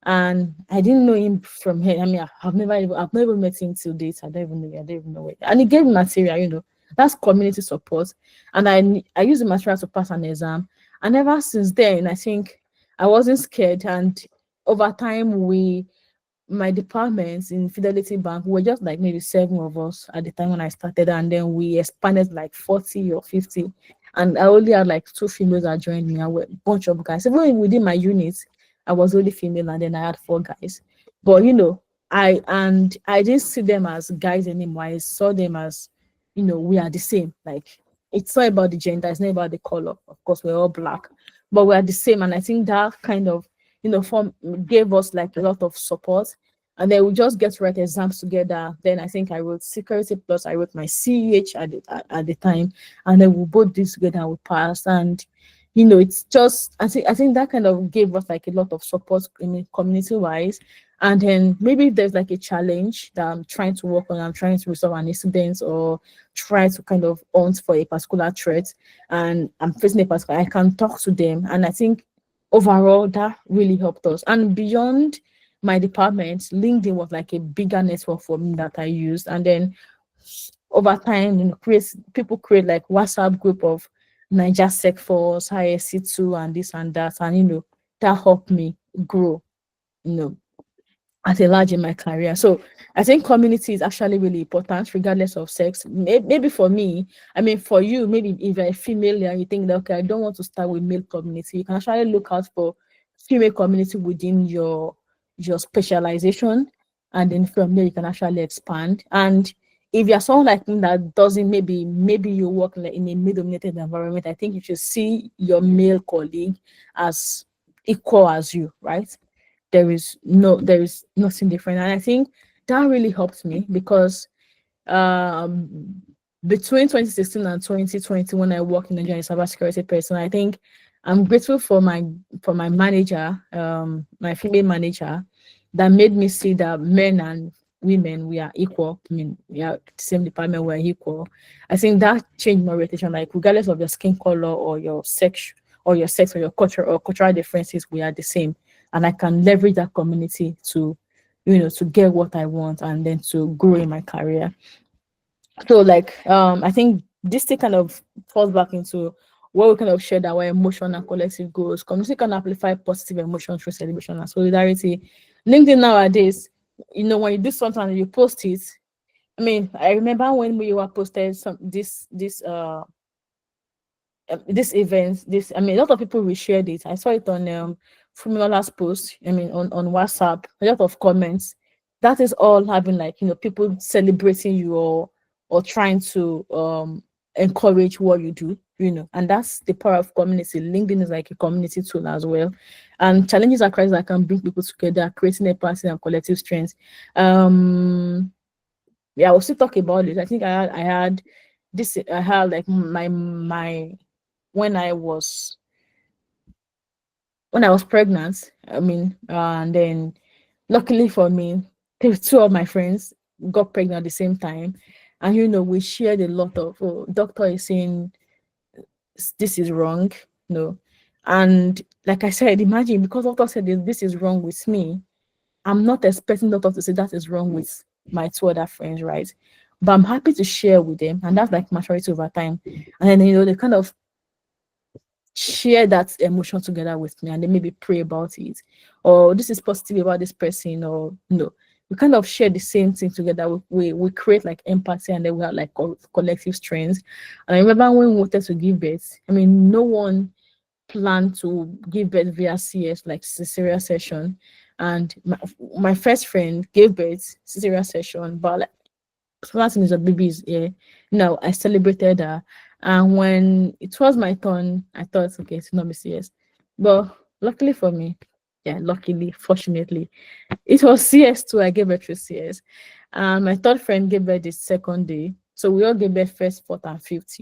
And I didn't know him from here. I mean, I've never met him till date. I don't even know it. And he gave me material, that's community support. And I used the material to pass an exam. And ever since then, I think I wasn't scared. And over time, we my departments in Fidelity Bank were just like maybe 7 of us at the time when I started, and then we expanded like 40 or 50. And I only had like 2 females that joined me. I were a bunch of guys. Even within my unit, I was only female, and then I had 4 guys. But I didn't see them as guys anymore. I saw them as, we are the same. Like, it's not about the gender, it's not about the color. Of course, we're all black, but we are the same. And I think that kind of, form gave us like a lot of support. And then we just get to write exams together. Then I think I wrote security plus I wrote my CEH at the time, and then we both did together and we passed. And it's just, I think that kind of gave us like a lot of support, community wise. And then maybe if there's like a challenge that I'm trying to work on, I'm trying to resolve an incident or try to kind of hunt for a particular threat, and I'm facing a particular, I can talk to them. And I think overall that really helped us. And beyond my department, LinkedIn was like a bigger network for me that I used. And then over time, people create like WhatsApp group of Niger Sec Force, ISC2, and this and that. And that helped me grow, you know, at a large in my career. So I think community is actually really important, regardless of sex. Maybe for me, I mean, for you, maybe if you're a female and you think that, okay, I don't want to start with male community, you can actually look out for female community within your specialization, and then from there you can actually expand. And if you're someone like me that doesn't, maybe you work like in a male-dominated environment, I think you should see your male colleague as equal as you, right? There is nothing different. And I think that really helped me because um between 2016 and 2020, when I worked in Nigeria as a cybersecurity person, I think I'm grateful for my manager, my female manager, that made me see that men and women, we are equal. I mean, we are the same department, we're equal. I think that changed my orientation, like regardless of your skin color or your sex or your culture or cultural differences, we are the same. And I can leverage that community to get what I want and then to grow in my career. So like I think this thing kind of falls back into where we kind of share our emotion and collective goals. Community can amplify positive emotions through celebration and solidarity. LinkedIn nowadays, when you do something and you post it, I mean, I remember when we were posted this event, I mean, a lot of people reshared it. I saw it on Fumilola's post, I mean, on WhatsApp, a lot of comments. That is all having like, people celebrating you, or trying to encourage what you do, and that's the power of community. LinkedIn is like a community tool as well. And challenges are crises that can bring people together, creating a empathy and collective strength. Yeah, we'll still talk about it. I think I had like my when I was pregnant. I mean, and then luckily for me, two of my friends got pregnant at the same time, and we shared a lot of, oh, doctor is saying this is wrong, no, and like I said, imagine, because doctor said this is wrong with me, I'm not expecting doctor to say that is wrong with my two other friends, right? But I'm happy to share with them, and that's like maturity over time. And then they kind of share that emotion together with me, and then maybe pray about it, or this is positive about this person, or no, we kind of share the same thing together. We create like empathy, and then we have like collective strengths. And I remember when we wanted to give birth, I mean, no one planned to give birth via CS, like cesarean session. And my first friend gave birth cesarean session, but like, last thing is a baby is here. No, I celebrated her. And when it was my turn, I thought, okay, it's not be CS. But luckily for me, yeah, luckily, fortunately, it was CS2. I gave birth to CS. And my third friend gave birth the second day. So we all gave birth first, fourth, and fifth,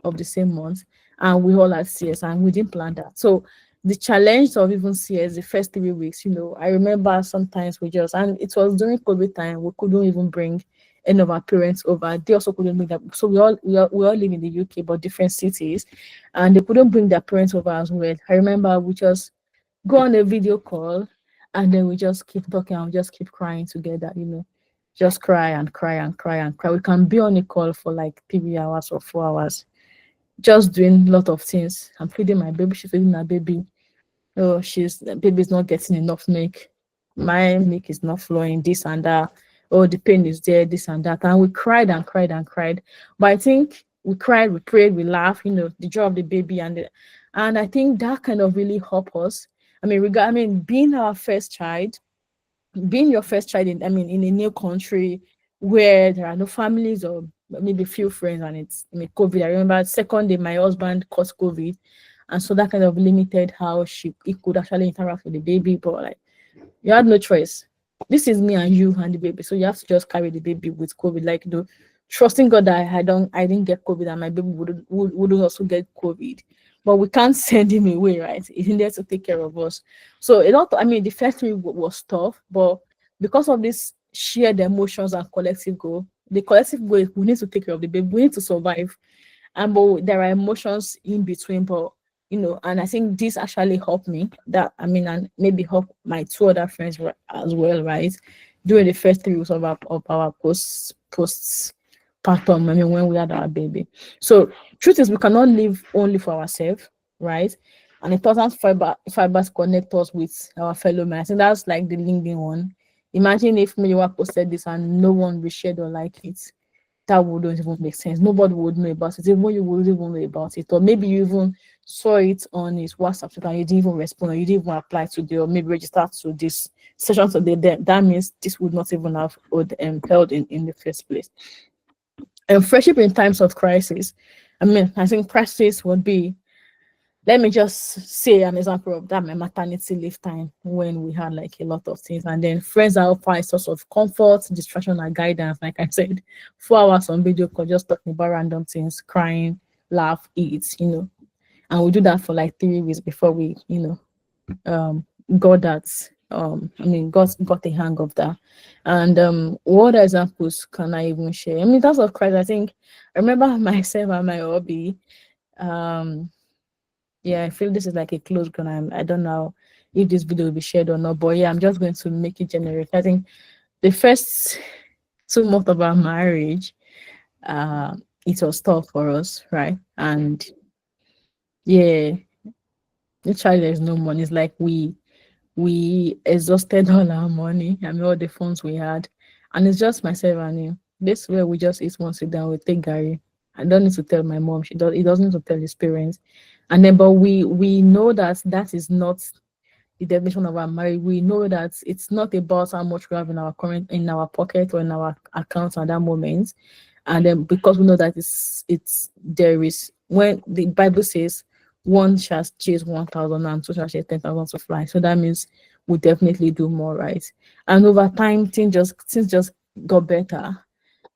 of the same month. And we all had CS, and we didn't plan that. So the challenge of even CS the first 3 weeks, I remember sometimes and it was during COVID time, we couldn't even bring any of our parents over. They also couldn't bring them. So we all live in the UK, but different cities, and they couldn't bring their parents over as well. I remember we just go on a video call, and then we just keep talking and we just keep crying together, just cry and cry and cry and cry. We can be on a call for like 3 hours or 4 hours, just doing a lot of things. I'm feeding my baby, she's feeding her baby. Oh, the baby's not getting enough milk. my milk is not flowing, this and that. Oh, the pain is there, this and that. And we cried and cried and cried. But I think we cried, we prayed, we laughed, the joy of the baby, and I think that kind of really helped us. Being our first child, being your first child in a new country where there are no families or maybe few friends, and it's COVID. I remember second day my husband caught COVID, and so that kind of limited how he could actually interact with the baby. But like, you had no choice. This is me and you and the baby, so you have to just carry the baby with COVID. Like, trusting God that I didn't get COVID and my baby wouldn't also get COVID. But we can't send him away, right? He's in there to take care of us. So a lot. The first week was tough, but because of this shared emotions and collective goal, the collective goal is we need to take care of the baby. We need to survive, and but there are emotions in between. But and I think this actually helped me. And maybe help my two other friends as well, right? During the first 3 weeks of our postpartum, when we had our baby. So truth is we cannot live only for ourselves, right? And it doesn't fibers connect us with our fellow men. I think that's like the LinkedIn one. Imagine if Miwa posted this and no one reshared or like it. That wouldn't even make sense. Nobody would know about it. Even you would even know about it. Or maybe you even saw it on his WhatsApp and you didn't even respond, or you didn't even apply to or maybe register to this session today. That means this would not even have held in the first place. And friendship in times of crisis. I think crisis would be, let me just say an example of that, my maternity leave time when we had like a lot of things. And then friends are offer a source of comfort, distraction, and guidance. Like I said, 4 hours on video call, just talking about random things, crying, laugh, eat, And we do that for like 3 weeks before we, got that. Got the hang of that. And what examples can I even share? In terms of crisis, I think I remember myself and my hobby. Yeah, I feel this is like a close gun. I don't know if this video will be shared or not, but yeah, I'm just going to make it generic. I think the first 2 months of our marriage, it was tough for us, right? And yeah, literally there's no money. It's like we exhausted all our money. All the funds we had, and it's just myself and him. This way we just eat one sit down, we take Gary. I don't need to tell my mom. He doesn't need to tell his parents. And then, but we know that is not the definition of our marriage. We know that it's not about how much we have in our pocket or in our accounts at that moment. And then because we know that it's there is, when the Bible says one shall chase 1,000 and two shall chase 10,000 to fly. So that means we definitely do more, right? And over time, things just got better.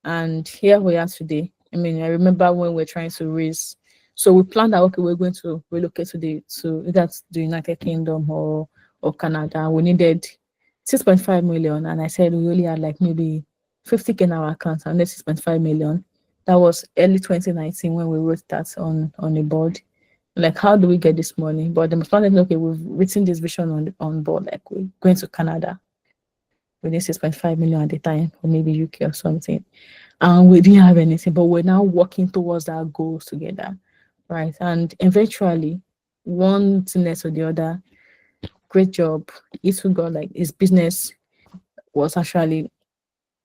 And here we are today. I remember when we're trying to raise, so we planned that okay, we're going to relocate to that's the United Kingdom or Canada. We needed 6.5 million, and I said we only had like maybe 50K in our account, and that's 6.5 million. That was early 2019 when we wrote that on a board. Like, how do we get this money? But the plan is okay, we've written this vision on board, like we're going to Canada. We need 6.5 million at the time, or maybe UK or something. And we didn't have anything, but we're now working towards our goals together, right? And eventually, one thing led to the other. Great job. It got like his business was actually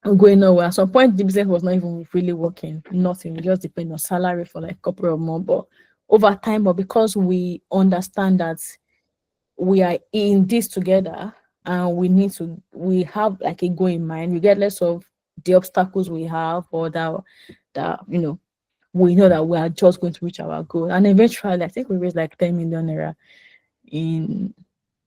going nowhere. At some point, the business was not even really working. Nothing. It just depended on salary for like a couple of months. But over time, but because we understand that we are in this together and we have like a goal in mind, regardless of the obstacles we have or that we know that we are just going to reach our goal. And eventually I think we raised like 10 million naira in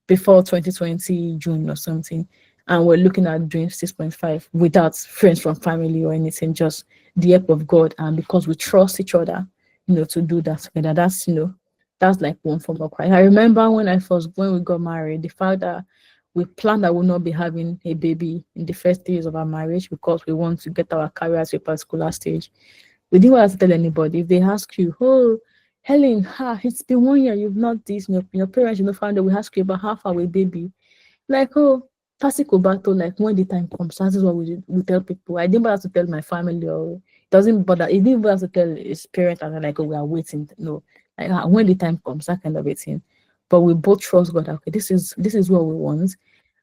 before 2020 June or something. And we're looking at doing 6.5 without friends from family or anything, just the help of God. And because we trust each other, to do that together. That's like one form of Christ. I remember when we got married, the fact that we planned that we'll not be having a baby in the first days of our marriage because we want to get our career at a particular stage. We didn't want to tell anybody. If they ask you, oh, Helen, it's been 1 year, you've not this, your parents, found out, we ask you about how far we baby. Like, oh, classical battle, like when the time comes, that's what we tell people. I didn't bother to tell my family, or it didn't bother to tell his parents, and like, oh, we are waiting. No, like when the time comes, that kind of a thing. But we both trust God. Okay, this is what we want,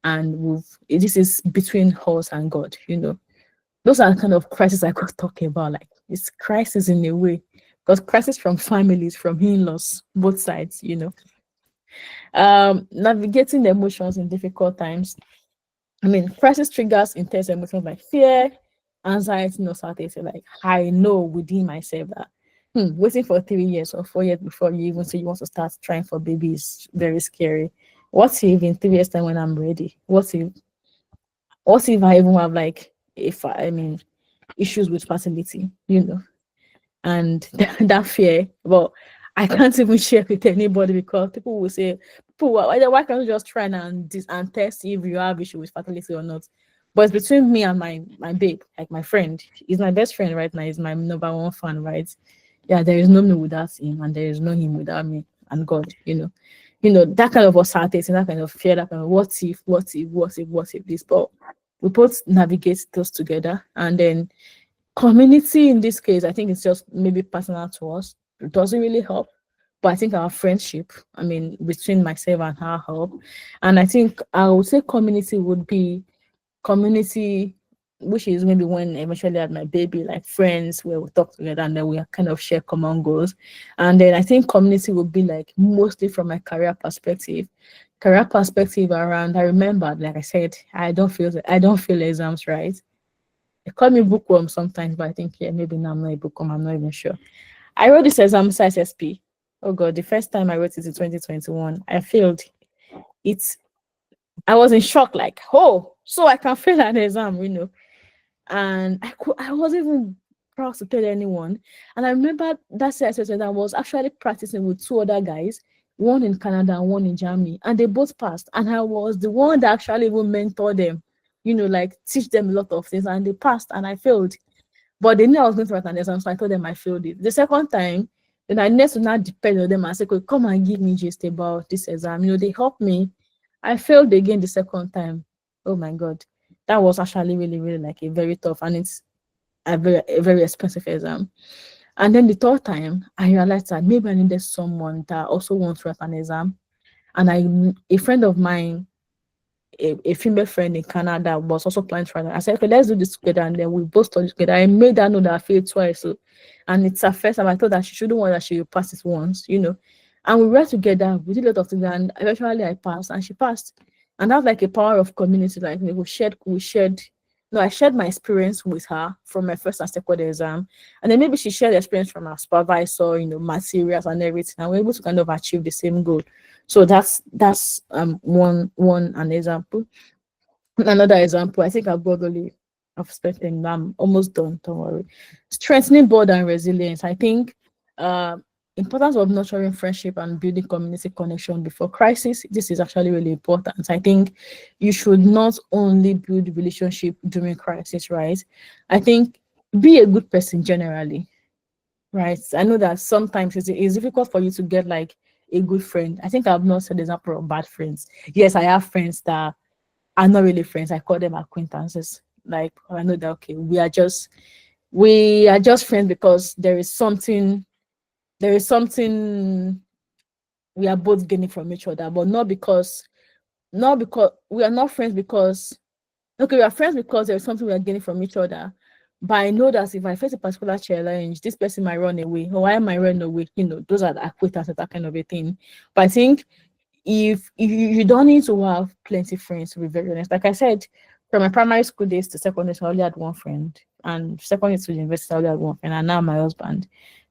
and this is between us and God, those are the kind of crisis I could talk about. Like it's crisis in a way, because crisis from families, from in-laws, both sides. Navigating the emotions in difficult times. I mean, crisis triggers intense emotions like fear, anxiety, no certainty. Like I know within myself that waiting for 3 years or 4 years before you even say you want to start trying for baby is very scary. What if in 3 years time when I'm ready? What if I even have like if I mean issues with fertility, and that fear. Well, I can't even share with anybody because people will say, "People, why can't you just try and test if you have issue with fertility or not?" But it's between me and my babe, like my friend. He's my best friend right now. He's my number one fan, right? Yeah, there is no me without him, and there is no him without me and God. That kind of uncertainty, that kind of fear, that kind of what if this. But we both navigate those together, and then community in this case, I think it's just maybe personal to us. It doesn't really help. But I think our friendship, I mean, between myself and her help. And I think I would say community would be community, which is maybe when eventually I had my baby, like friends where we talk together and then we kind of share common goals. And then I think community would be like mostly from my career perspective. Career perspective around, I remember, like I said, I don't feel exams right. They call me bookworm sometimes, but I think yeah, maybe now I'm not a bookworm. I'm not even sure. I wrote this exam size SP. Oh god, the first time I wrote it in 2021, I failed. It's I was in shock, like, oh, so I can fail an exam. And I wasn't even proud to tell anyone. And I remember that CSS that I was actually practicing with two other guys, one in Canada and one in Germany, and they both passed. And I was the one that actually even mentored them, like teach them a lot of things, and they passed, and I failed. But they knew I was going to write an exam, so I told them I failed it. The second time, then I next to not depend on them and say, "Okay, come and give me gist about this exam." They helped me. I failed again the second time. Oh my God. That was actually really, really like a very tough, and it's a very expensive exam. And then the third time, I realized that maybe I needed someone that also wants to write an exam. And a friend of mine, a female friend in Canada, was also planning to write. I said, okay, let's do this together, and then we both study together. I made her know that I failed twice. So, and it's her first time. I thought that she shouldn't want that she will pass it once. And we read together, we did a lot of things, and eventually I passed, and she passed. And that's like a power of community. Like we shared. No, I shared my experience with her from my first and second exam, and then maybe she shared experience from her supervisor, materials and everything, and we're able to kind of achieve the same goal. So that's one an example. Another example, I think I've broadly I've spent and I'm almost done, don't worry. Strengthening bond and resilience. I think uh, importance of nurturing friendship and building community connection before crisis. This is actually really important. I think you should not only build relationship during crisis, right? I think be a good person generally, right? I know that sometimes it's difficult for you to get like a good friend. I think I've not said example of bad friends. Yes, I have friends that are not really friends. I call them acquaintances. Like I know that okay, we are just friends because there is something we are both gaining from each other, but not because we are not friends because okay, we are friends because there's something we are gaining from each other. But I know that if I face a particular challenge, this person might run away, or I might run away. Those are the acquaintances, that kind of a thing. But I think if you don't need to have plenty friends, to be very honest. Like I said, from my primary school days to secondary school, I only had one friend, and secondary to university, I only had one friend, and now my husband.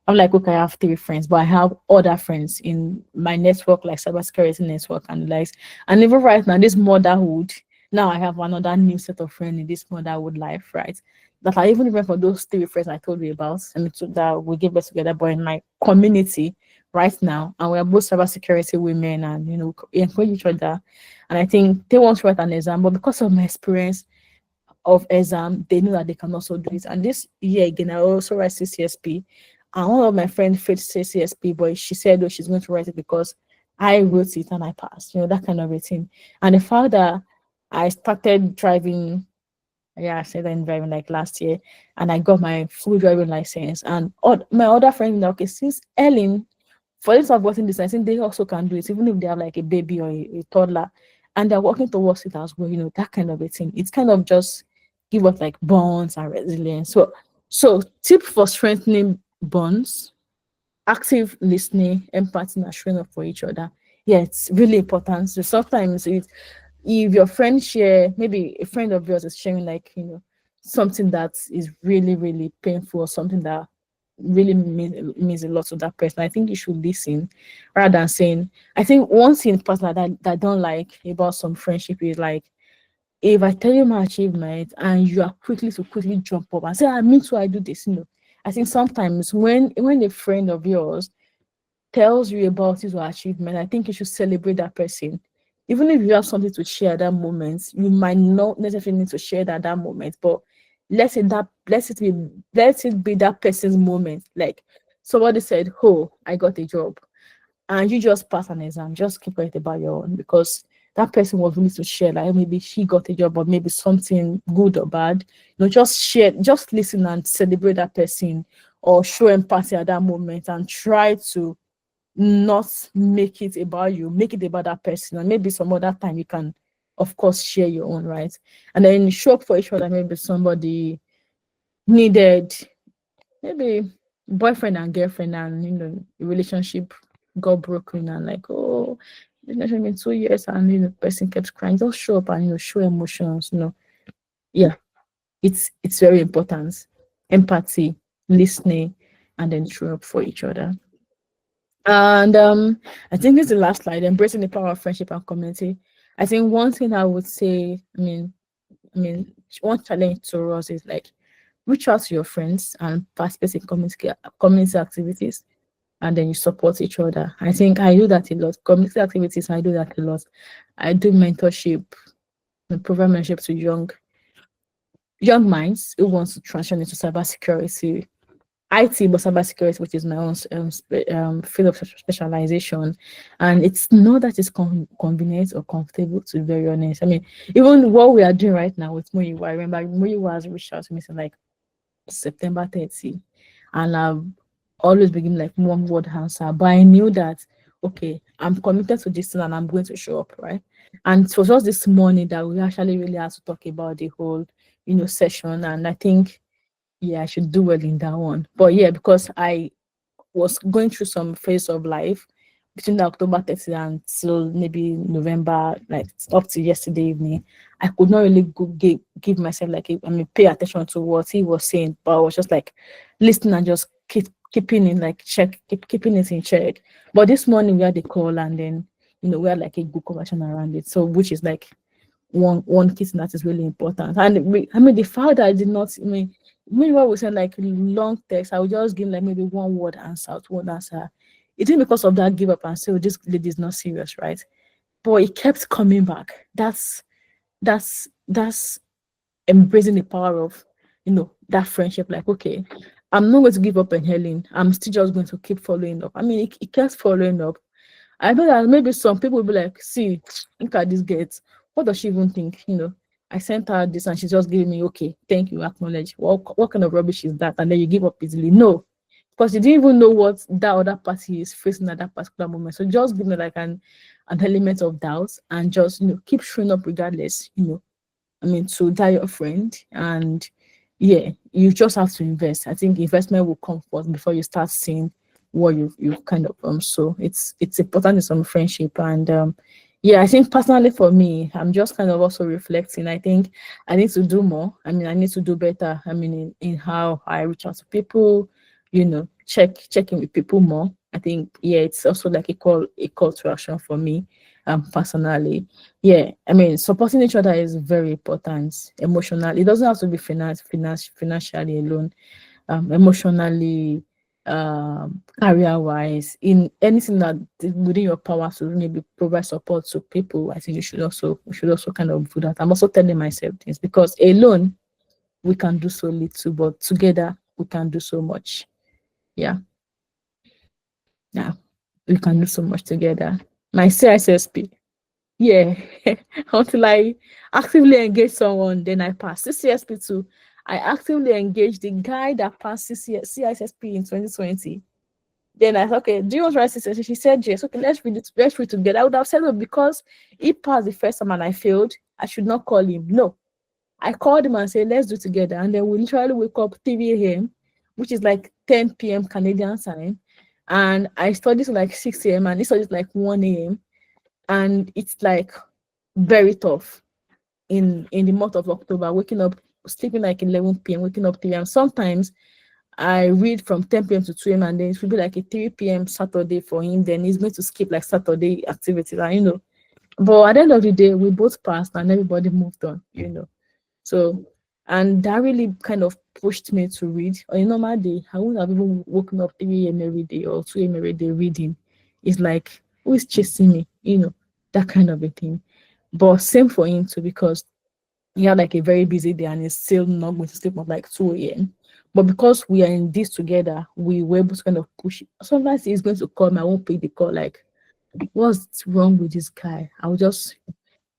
I'm like, okay, I have three friends, but I have other friends in my network, like cybersecurity network and the likes. And even right now, this motherhood, now I have another new set of friends in this motherhood life, right? That I even for those three friends I told you about, and that we give birth together, but in my community right now, and we're both cybersecurity women, and we encourage each other. And I think they want to write an exam, but because of my experience of exam, they know that they can also do it. And this year again, I also write CCSP. And one of my friends failed CCSP, but she said, oh, she's going to write it because I wrote it and I passed, that kind of a thing. And the fact that I started driving, yeah, I said I'm driving like last year, and I got my full driving license. And my other friend, now, okay, since Helen, for instance, I've gotten this, I think they also can do it, even if they have like a baby or a toddler. and they're working towards it as well, that kind of a thing. It's kind of just give us like bonds and resilience. So tip for strengthening bonds: active listening, empathy, and showing up for each other. Yeah, it's really important. So sometimes if your friend share, maybe a friend of yours is sharing like, something that is really, really painful, or something that really means a lot to that person, I think you should listen rather than saying. I think one thing personally that I don't like about some friendship is like, if I tell you my achievement and you are quickly jump up and say, me too, I do this. I think sometimes when a friend of yours tells you about his or achievement, I think you should celebrate that person. Even if you have something to share at that moment, you might not necessarily need to share that at that moment, but let it be that person's moment. Like somebody said, "Oh, I got a job," and you just pass an exam. Just keep quiet about your own, because that person was willing to share. Like maybe she got a job, or maybe something good or bad. Just share, just listen and celebrate that person, or show empathy at that moment, and try to not make it about you, make it about that person. And maybe some other time you can, of course, share your own, right? And then show up for each other. Maybe somebody needed, maybe boyfriend and girlfriend, and the relationship got broken, and like, oh, relationship in 2 years, and the person kept crying. Just show up and show emotions. Yeah, it's very important. Empathy, listening, and then show up for each other. And I think this is the last slide: embracing the power of friendship and community. I think one thing I would say, one challenge to us is like, reach out to your friends and participate in community activities, and then you support each other. I think I do that a lot. Community activities, I do that a lot. I do mentorship and provide mentorship to young minds who wants to transition into cybersecurity, IT, but cybersecurity, which is my own field of specialization. And it's not that it's convenient or comfortable, to be very honest. I mean, even what we are doing right now with Muyiwa, I remember Muyiwa has reached out to me saying like September 30, and I've always been like one word answer, but I knew that, okay, I'm committed to this thing and I'm going to show up, right? And it was just this morning that we actually really had to talk about the whole, session. And I think, yeah, I should do well in that one. But yeah, because I was going through some phase of life between the October 30 until maybe November, like up to yesterday evening, I could not really give myself like, pay attention to what he was saying, but I was just like listening and just keeping in like check, keeping it in check. But this morning we had a call, and then we had like a good conversation around it. So which is like one key thing that is really important. And the fact that I did not, meanwhile we send like long text, I would just give like maybe one word answer to one answer. It isn't because of that give up and say, oh, this lady is not serious, right? But it kept coming back. That's embracing the power of that friendship. Like, okay, I'm not going to give up on Helen. I'm still just going to keep following up. It kept following up. I know that maybe some people will be like, see, look at this girl. What does she even think? I sent her this and she's just giving me, okay, thank you, acknowledge. What kind of rubbish is that? And then you give up easily. No, because you didn't even know what that other party is facing at that particular moment. So just give me like an element of doubt, and just keep showing up regardless. To die your friend. And yeah, you just have to invest. I think investment will come first before you start seeing what you kind of so it's important in some friendship. And yeah, I think personally for me, I'm just kind of also reflecting. I think I need to do more. I need to do better. In how I reach out to people, checking with people more. I think, yeah, it's also like a call to action for me personally. Yeah, supporting each other is very important. Emotionally, it doesn't have to be financially alone. Emotionally, career wise, in anything that is within your power to maybe provide support to people. I think you should also kind of do that. I'm also telling myself this, because alone we can do so little, but together we can do so much. Yeah, yeah, we can do so much together. My CISSP, yeah. Until I actively engage someone, then I pass. This CSP too, I actively engage the guy that passed CISSP in 2020. Then I said, okay, do you want to write it? She said yes. Okay, let's read together. I would have said, no, because he passed the first time and I failed, I should not call him. No. I called him and said, let's do together. And then we literally wake up 3 a.m., which is like 10 p.m. Canadian time. And I studied till like 6 a.m. and he studied like 1 a.m. And it's like very tough in the month of October, waking up, sleeping like 11 p.m., waking up 3 a.m. Sometimes I read from 10 p.m. to 2 a.m. and then it will be like a 3 p.m. Saturday for him. Then he's going to skip like Saturday activities, and But at the end of the day, we both passed and everybody moved on. So, and that really kind of pushed me to read. On a normal day, I wouldn't have even woken up 3 a.m. every day or 2 a.m. every day reading. It's like, who is chasing me? That kind of a thing. But same for him too, because he had like a very busy day and he's still not going to sleep at like 2 a.m. But because we are in this together, we were able to kind of push it. Sometimes he's going to call me, I won't pick the call, like, what's wrong with this guy? I'll just,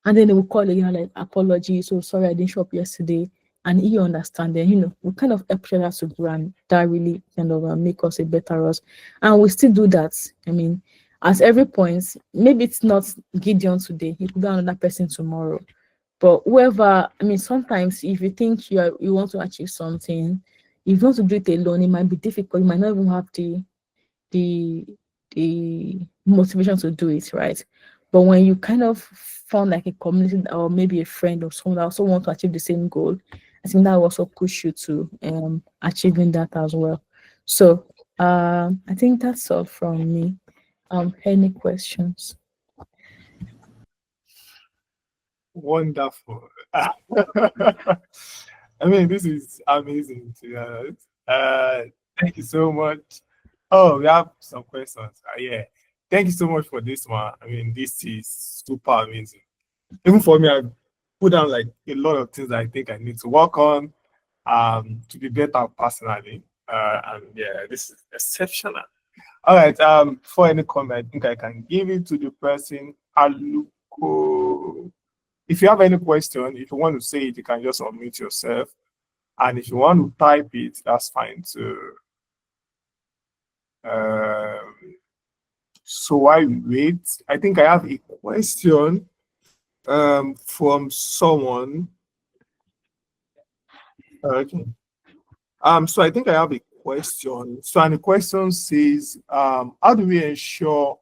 and then they will call again, like, apology, so sorry I didn't show up yesterday. And he understand, then, we kind of help each other to grow, and that really kind of make us a better us. And we still do that. I mean, at every point, maybe it's not Gideon today, it could be another person tomorrow. But whoever, I mean, sometimes if you think you want to achieve something, if you want to do it alone, it might be difficult. You might not even have the the motivation to do it, right? But when you kind of found like a community or maybe a friend or someone that also want to achieve the same goal, I think that will also push you to achieving that as well. So I think that's all from me. Any questions? Wonderful. I mean, this is amazing to be honest. Thank you so much. Oh, we have some questions. Yeah. Thank you so much for this one. I mean, this is super amazing. Even for me, I put down like a lot of things I think I need to work on to be better personally. And yeah, this is exceptional. All right. For any comment, I think I can give it to the person. Aluko. If you have any question, if you want to say it, you can just unmute yourself. And if you want to type it, that's fine too. So while we wait, I think I have a question from someone. Okay. So I think I have a question. So, and the question says, how do we ensure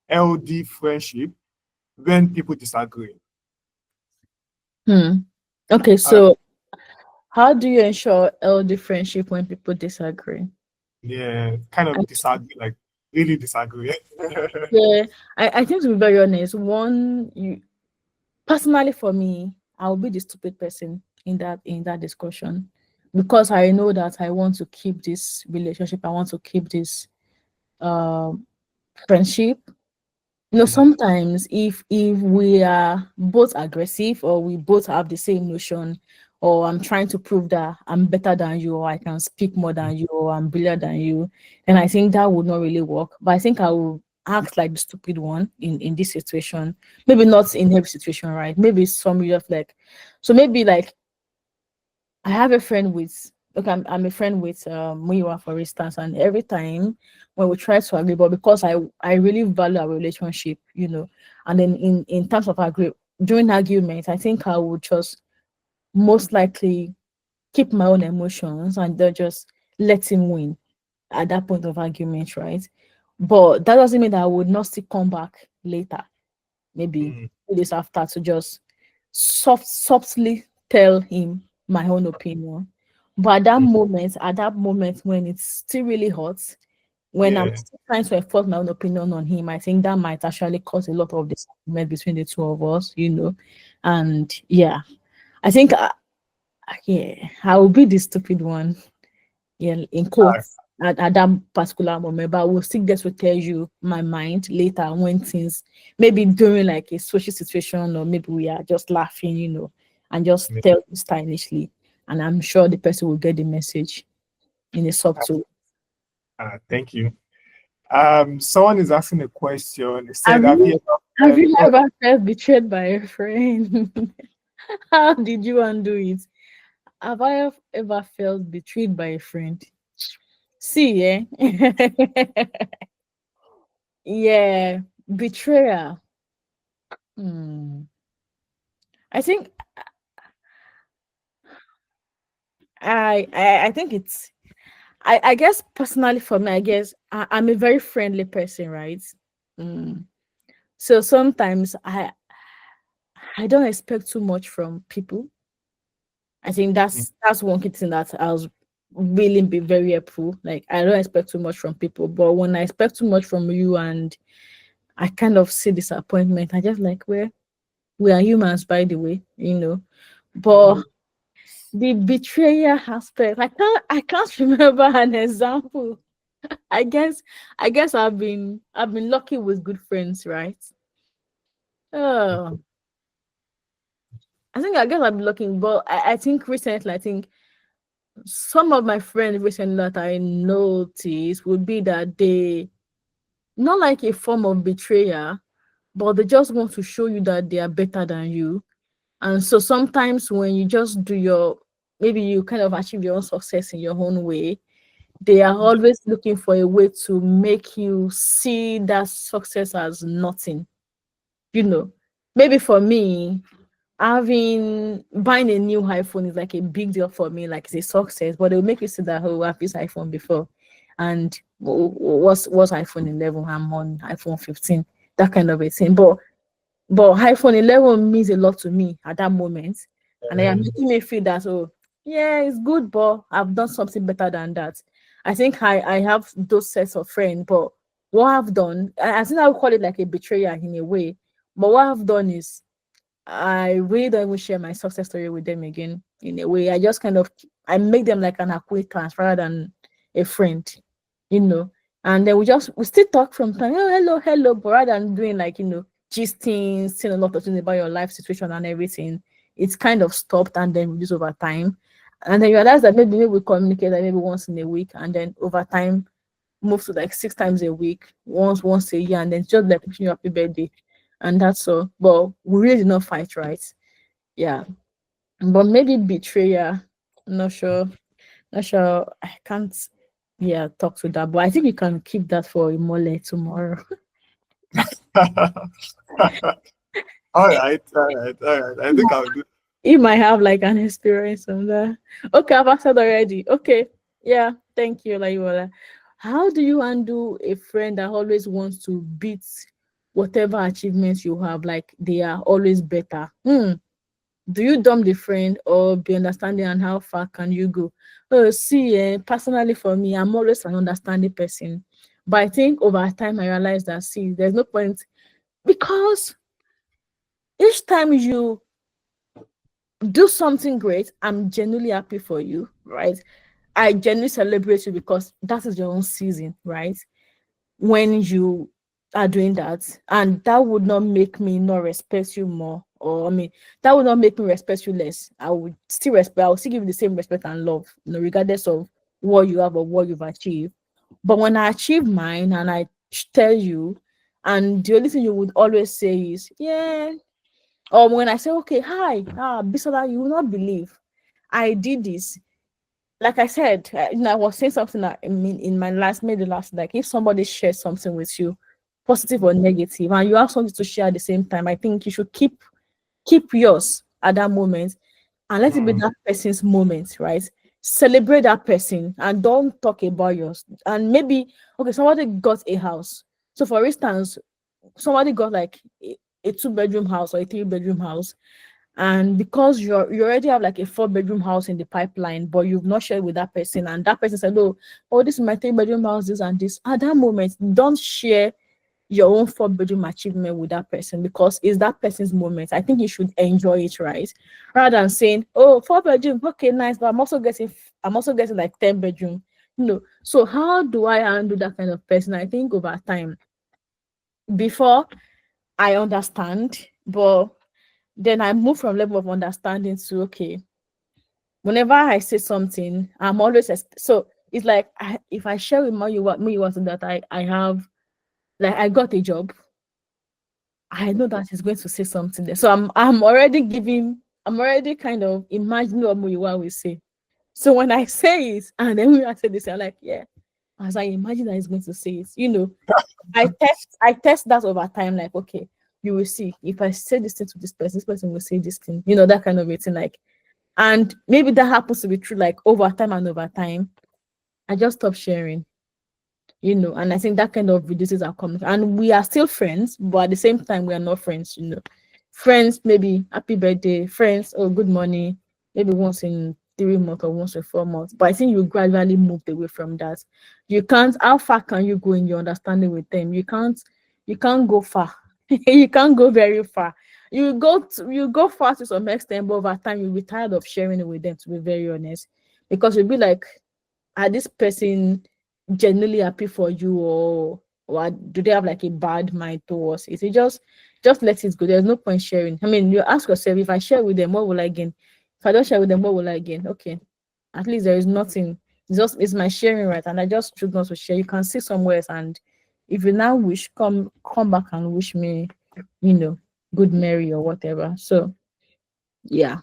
healthy friendship when people disagree? Okay, so how do you ensure healthy friendship when people disagree? Yeah, kind of disagree, like really disagree. Yeah, I think, to be very honest, personally for me, I'll be the stupid person in that discussion, because I know that I want to keep this relationship, I want to keep this friendship. Sometimes if we are both aggressive, or we both have the same notion, or I'm trying to prove that I'm better than you, or I can speak more than you, or I'm brilliant than you, then I think that would not really work. But I think I will act like the stupid one in this situation. Maybe not in every situation, right? Maybe some you have like, so maybe like I have a friend with, okay, I'm a friend with Muiwa, for instance, and every time when we try to agree, but because I really value our relationship, and then in terms of during arguments, I think I would just most likely keep my own emotions and then just let him win at that point of argument, right? But that doesn't mean that I would not still come back later, maybe 2 days after, to just softly tell him my own opinion. But at that moment when it's still really hot, when I'm still trying to enforce my own opinion on him, I think that might actually cause a lot of disagreement between the two of us. And yeah, I think I will be the stupid one, in quotes, at that particular moment, but I will still get to tell you my mind later, when things, maybe during like a social situation, or maybe we are just laughing, and just tell you stylishly, and I'm sure the person will get the message in a subtle. Thank you. Someone is asking a question. They said, have you ever felt betrayed by a friend? How did you undo it? Have I ever felt betrayed by a friend? See, eh? Yeah, betrayal. Hmm. I think I think it's I guess personally for me, I guess I'm a very friendly person, right? Mm. So sometimes I don't expect too much from people. I think that's one key thing that I was really be very helpful. Like I don't expect too much from people, but when I expect too much from you and I kind of see disappointment, I just like where we are humans, by the way, you know. But the betrayal aspect, I can't remember an example. I guess I've been lucky with good friends, right? Oh, I guess I've been lucky, but I think recently I think some of my friends recently that I noticed would be that they not like a form of betrayal, but they just want to show you that they are better than you. And so sometimes when you just do your maybe you kind of achieve your own success in your own way, they are always looking for a way to make you see that success as nothing. You know, maybe for me, having buying a new iPhone is like a big deal for me, like it's a success. But they'll make you see that oh, I've used iPhone before, and what's iPhone 11? I'm on iPhone 15, that kind of a thing. But iPhone 11 means a lot to me at that moment. And they are making me feel that, oh, yeah, it's good, but I've done something better than that. I think I have those sets of friends, but what I've done, I think I would call it like a betrayal in a way. But what I've done is I really don't even share my success story with them again in a way. I just kind of I make them like an acquaintance rather than a friend, you know. And then we still talk from time. Oh, hello, hello, but rather than doing like gisting, saying a lot of things about your life situation and everything, it's kind of stopped and then reduced over time. And then you realize that maybe we communicate like maybe once in a week, and then over time move to like 6 times a week, once a year, and then just like wishing you happy birthday, and that's all. But we really did not fight, right? Yeah, but maybe betrayal. Not sure. Not sure. I can't. Yeah, talk to that. But I think you can keep that for Imole tomorrow. All right, all right, all right. I think I'll do. You might have like an experience on that. Okay, I've answered already. Okay. Yeah, thank you, Laiwola. How do you handle a friend that always wants to beat whatever achievements you have? Like they are always better. Do you dump the friend or be understanding, and how far can you go? Oh, see, personally for me, I'm always an understanding person. But I think over time I realized that see, there's no point because each time you do something great, I'm genuinely happy for you, right? I genuinely celebrate you because that is your own season, right? When you are doing that, and that would not make me not respect you more, or I mean, that would not make me respect you less. I would still give you the same respect and love, regardless of what you have or what you've achieved. But when I achieve mine and I tell you, and the only thing you would always say is, yeah, or when I say, okay, hi, Bisola, you will not believe I did this. Like I said, I was saying something that I mean in my last, maybe last, like if somebody shares something with you, positive or negative, and you have something to share at the same time, I think you should keep yours at that moment and let it be Mm, that person's moment, right? Celebrate that person and don't talk about yours. And maybe okay, somebody got a house. So for instance, somebody got like a 2 bedroom house or a 3 bedroom house, and because you already have like a 4 bedroom house in the pipeline, but you've not shared with that person, and that person said, oh, this is my 3 bedroom house, this and this. At that moment, don't share your own 4 bedroom achievement with that person because it's that person's moment. I think you should enjoy it, right? Rather than saying, oh, 4 bedroom, okay, nice, but I'm also getting like 10 bedroom. So how do I handle that kind of person? I think over time, before I understand, but then I move from level of understanding to okay, whenever I say something, I'm always so it's like if I share with me what that I have, like I got a job, I know that he's going to say something there. So I'm already kind of imagining what Muiwa will say. So when I say it and then we I say this, I'm like, yeah. as I imagine that he's going to say it. I test that over time, like, okay, you will see if I say this thing to this person will say this thing, that kind of a thing, like, and maybe that happens to be true, like over time and over time. I just stop sharing, and I think that kind of reduces our communication. And we are still friends, but at the same time, we are not friends. Friends, maybe happy birthday, friends, oh, good morning, maybe once in 3 months or once in 4 months. But I think you gradually moved away from that. You can't, how far can you go in your understanding with them? You can't go far. You can't go very far. You go far to some extent, but over time you'll be tired of sharing it with them, to be very honest. Because you'll be like, are this person genuinely happy for you, or do they have like a bad mind towards it? You just let it go. There's no point sharing. I mean, you ask yourself, if I share with them, what will I gain? If I don't share with them, what will I gain? Okay, at least there is nothing. It's my sharing, right? And I just choose not to share. You can see somewhere else, and if you now wish, come back and wish me, good Mary or whatever. So yeah,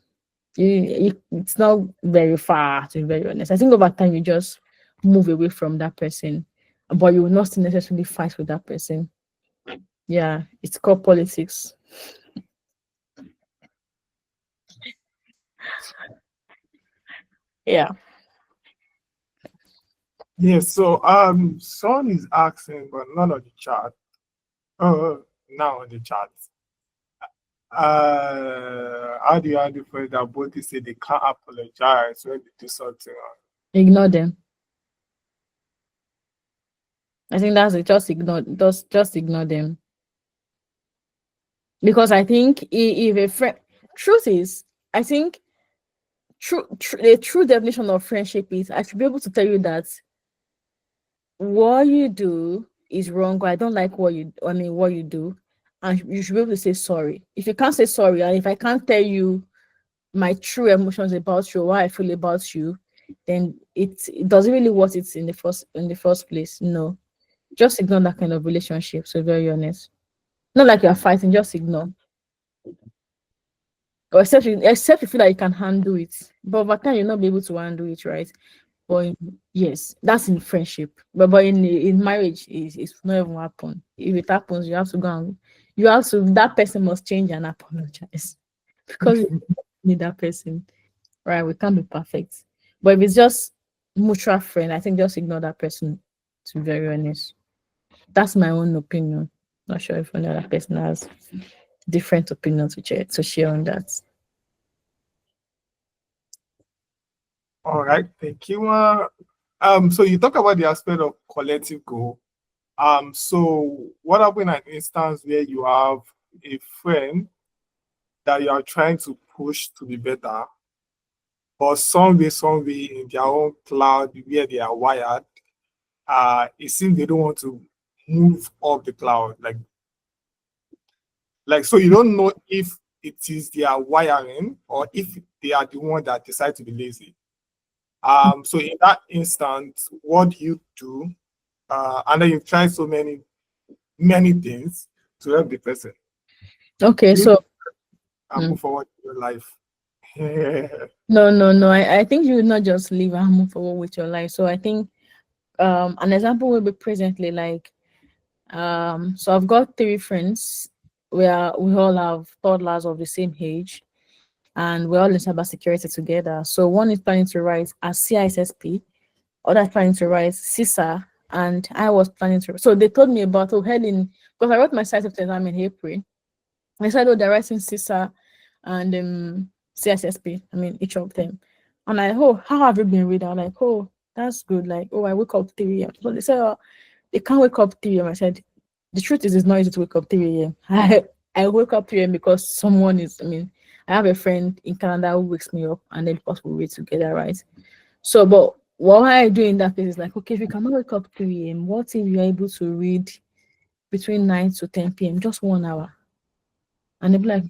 it's not very far, to be very honest. I think over time you just move away from that person, but you will not still necessarily fight with that person. Yeah, it's called politics. Yeah. Yes, so someone is asking, but none of the chat. Now on the chat. How do you handle friends that both they say they can't apologize when they do something wrong? Ignore them. I think that's it. Just ignore them. Because I think if a friend, truth is, I think the true definition of friendship is, I should be able to tell you that what you do is wrong, or I don't like what you do, and you should be able to say sorry. If you can't say sorry, and if I can't tell you my true emotions about you, what I feel about you, then it doesn't really worth it in the first place. No, just ignore that kind of relationship. So very honest, not like you're fighting, just ignore. Or except you feel like you can handle it, but over time you'll not be able to handle it, right? But yes, that's in friendship. But in marriage, it's not even happen. If it happens, you have to go and that person must change and apologize because you need that person, right? We can't be perfect. But if it's just mutual friend, I think just ignore that person. To be very honest, that's my own opinion. Not sure if another person has different opinions to share on that. All right, thank you. So you talk about the aspect of collective goal. So what happened in an instance where you have a friend that you are trying to push to be better, but some way in their own cloud where they are wired, it seems they don't want to move off the cloud. Like so you don't know if it is their wiring or if they are the one that decide to be lazy. So in that instance, what do you do? And then you've tried so many things to help the person. Okay, You so move forward in your life. no. I think you would not just leave and move forward with your life. So I think an example will be presently, like, so I've got three friends where we all have toddlers of the same age, and we're all in cybersecurity together. So one is planning to write a CISSP, other is planning to write CISA, and I was planning to. So they told me about, oh, Helen, because I wrote my CISSP exam in April. I said, oh, they're writing CISA and CSSP. I mean, each of them. And oh, how have you been reading? I'm like, oh, that's good. Like, oh, I wake up 3 a.m. So they said, oh, they can't wake up 3 a.m. I said, the truth is, it's not easy to wake up 3 a.m. I wake up 3 a.m. because I have a friend in Canada who wakes me up, and then because we read together, right? So, but what I do in that case is like, okay, if you cannot wake up 3 a.m., what if you're able to read between 9 to 10 p.m., just 1 hour? And they'll be like,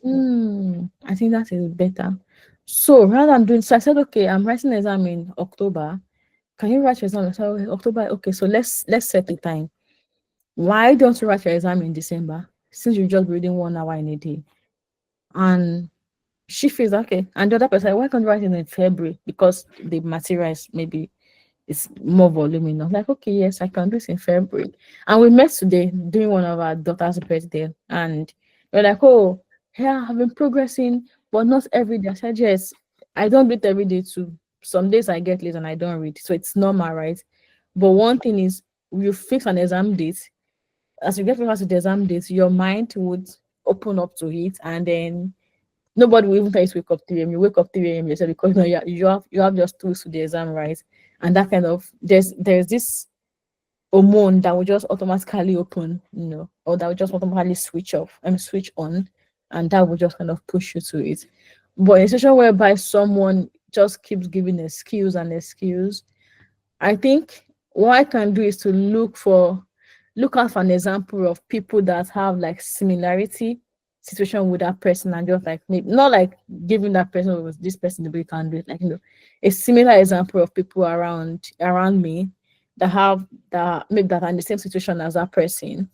I think that is better. So rather than doing, so I said, okay, I'm writing an exam in October. Can you write your exam? I said, "Okay, October, okay, so let's set the time. Why don't you write your exam in December? Since you're just reading 1 hour in a day." And she feels okay. And the other person, why can't you write it in February? Because the material is maybe it's more voluminous. Like, okay, yes, I can do this in February. And we met today during one of our daughter's birthday, and we're like, oh, yeah, I've been progressing, but not every day. I said, yes, I don't do it every day too. Some days I get late and I don't read, so it's normal, right? But one thing is, you fix an exam date. As you get closer to the exam date, your mind would open up to it, and then nobody will even tell you to wake up 3 a.m. You wake up 3 a.m. yourself because you have just 2 weeks to the exam, right? And that kind of there's this hormone that will just automatically open, or that will just automatically switch off and switch on, and that will just kind of push you to it. But in a situation whereby someone just keeps giving excuse and excuse, I think what I can do is to look out for an example of people that have like similarity situation with that person, and just like maybe not like giving that person with this person the way you can do it, like a similar example of people around me that have that maybe that are in the same situation as that person.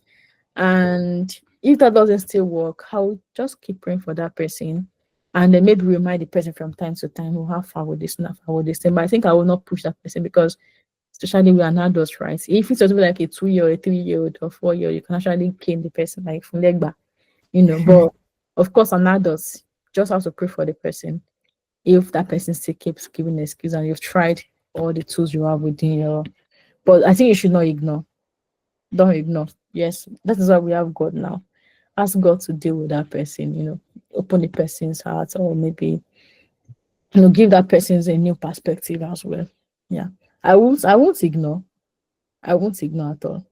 And if that doesn't still work, I'll just keep praying for that person, and then maybe remind the person from time to time, "Oh, how far with this, not far with this thing." But I think I will not push that person, because especially we are adults, right? If it's something like a 2 year, a 3 year old, or 4 year, you can actually cane the person like from legba, But of course, an adult just have to pray for the person. If that person still keeps giving excuse and you've tried all the tools you have within your, but I think you should not ignore. Don't ignore. Yes, that is why we have God now. Ask God to deal with that person. Open the person's heart, or maybe give that person a new perspective as well. Yeah, I won't ignore. I won't ignore at all.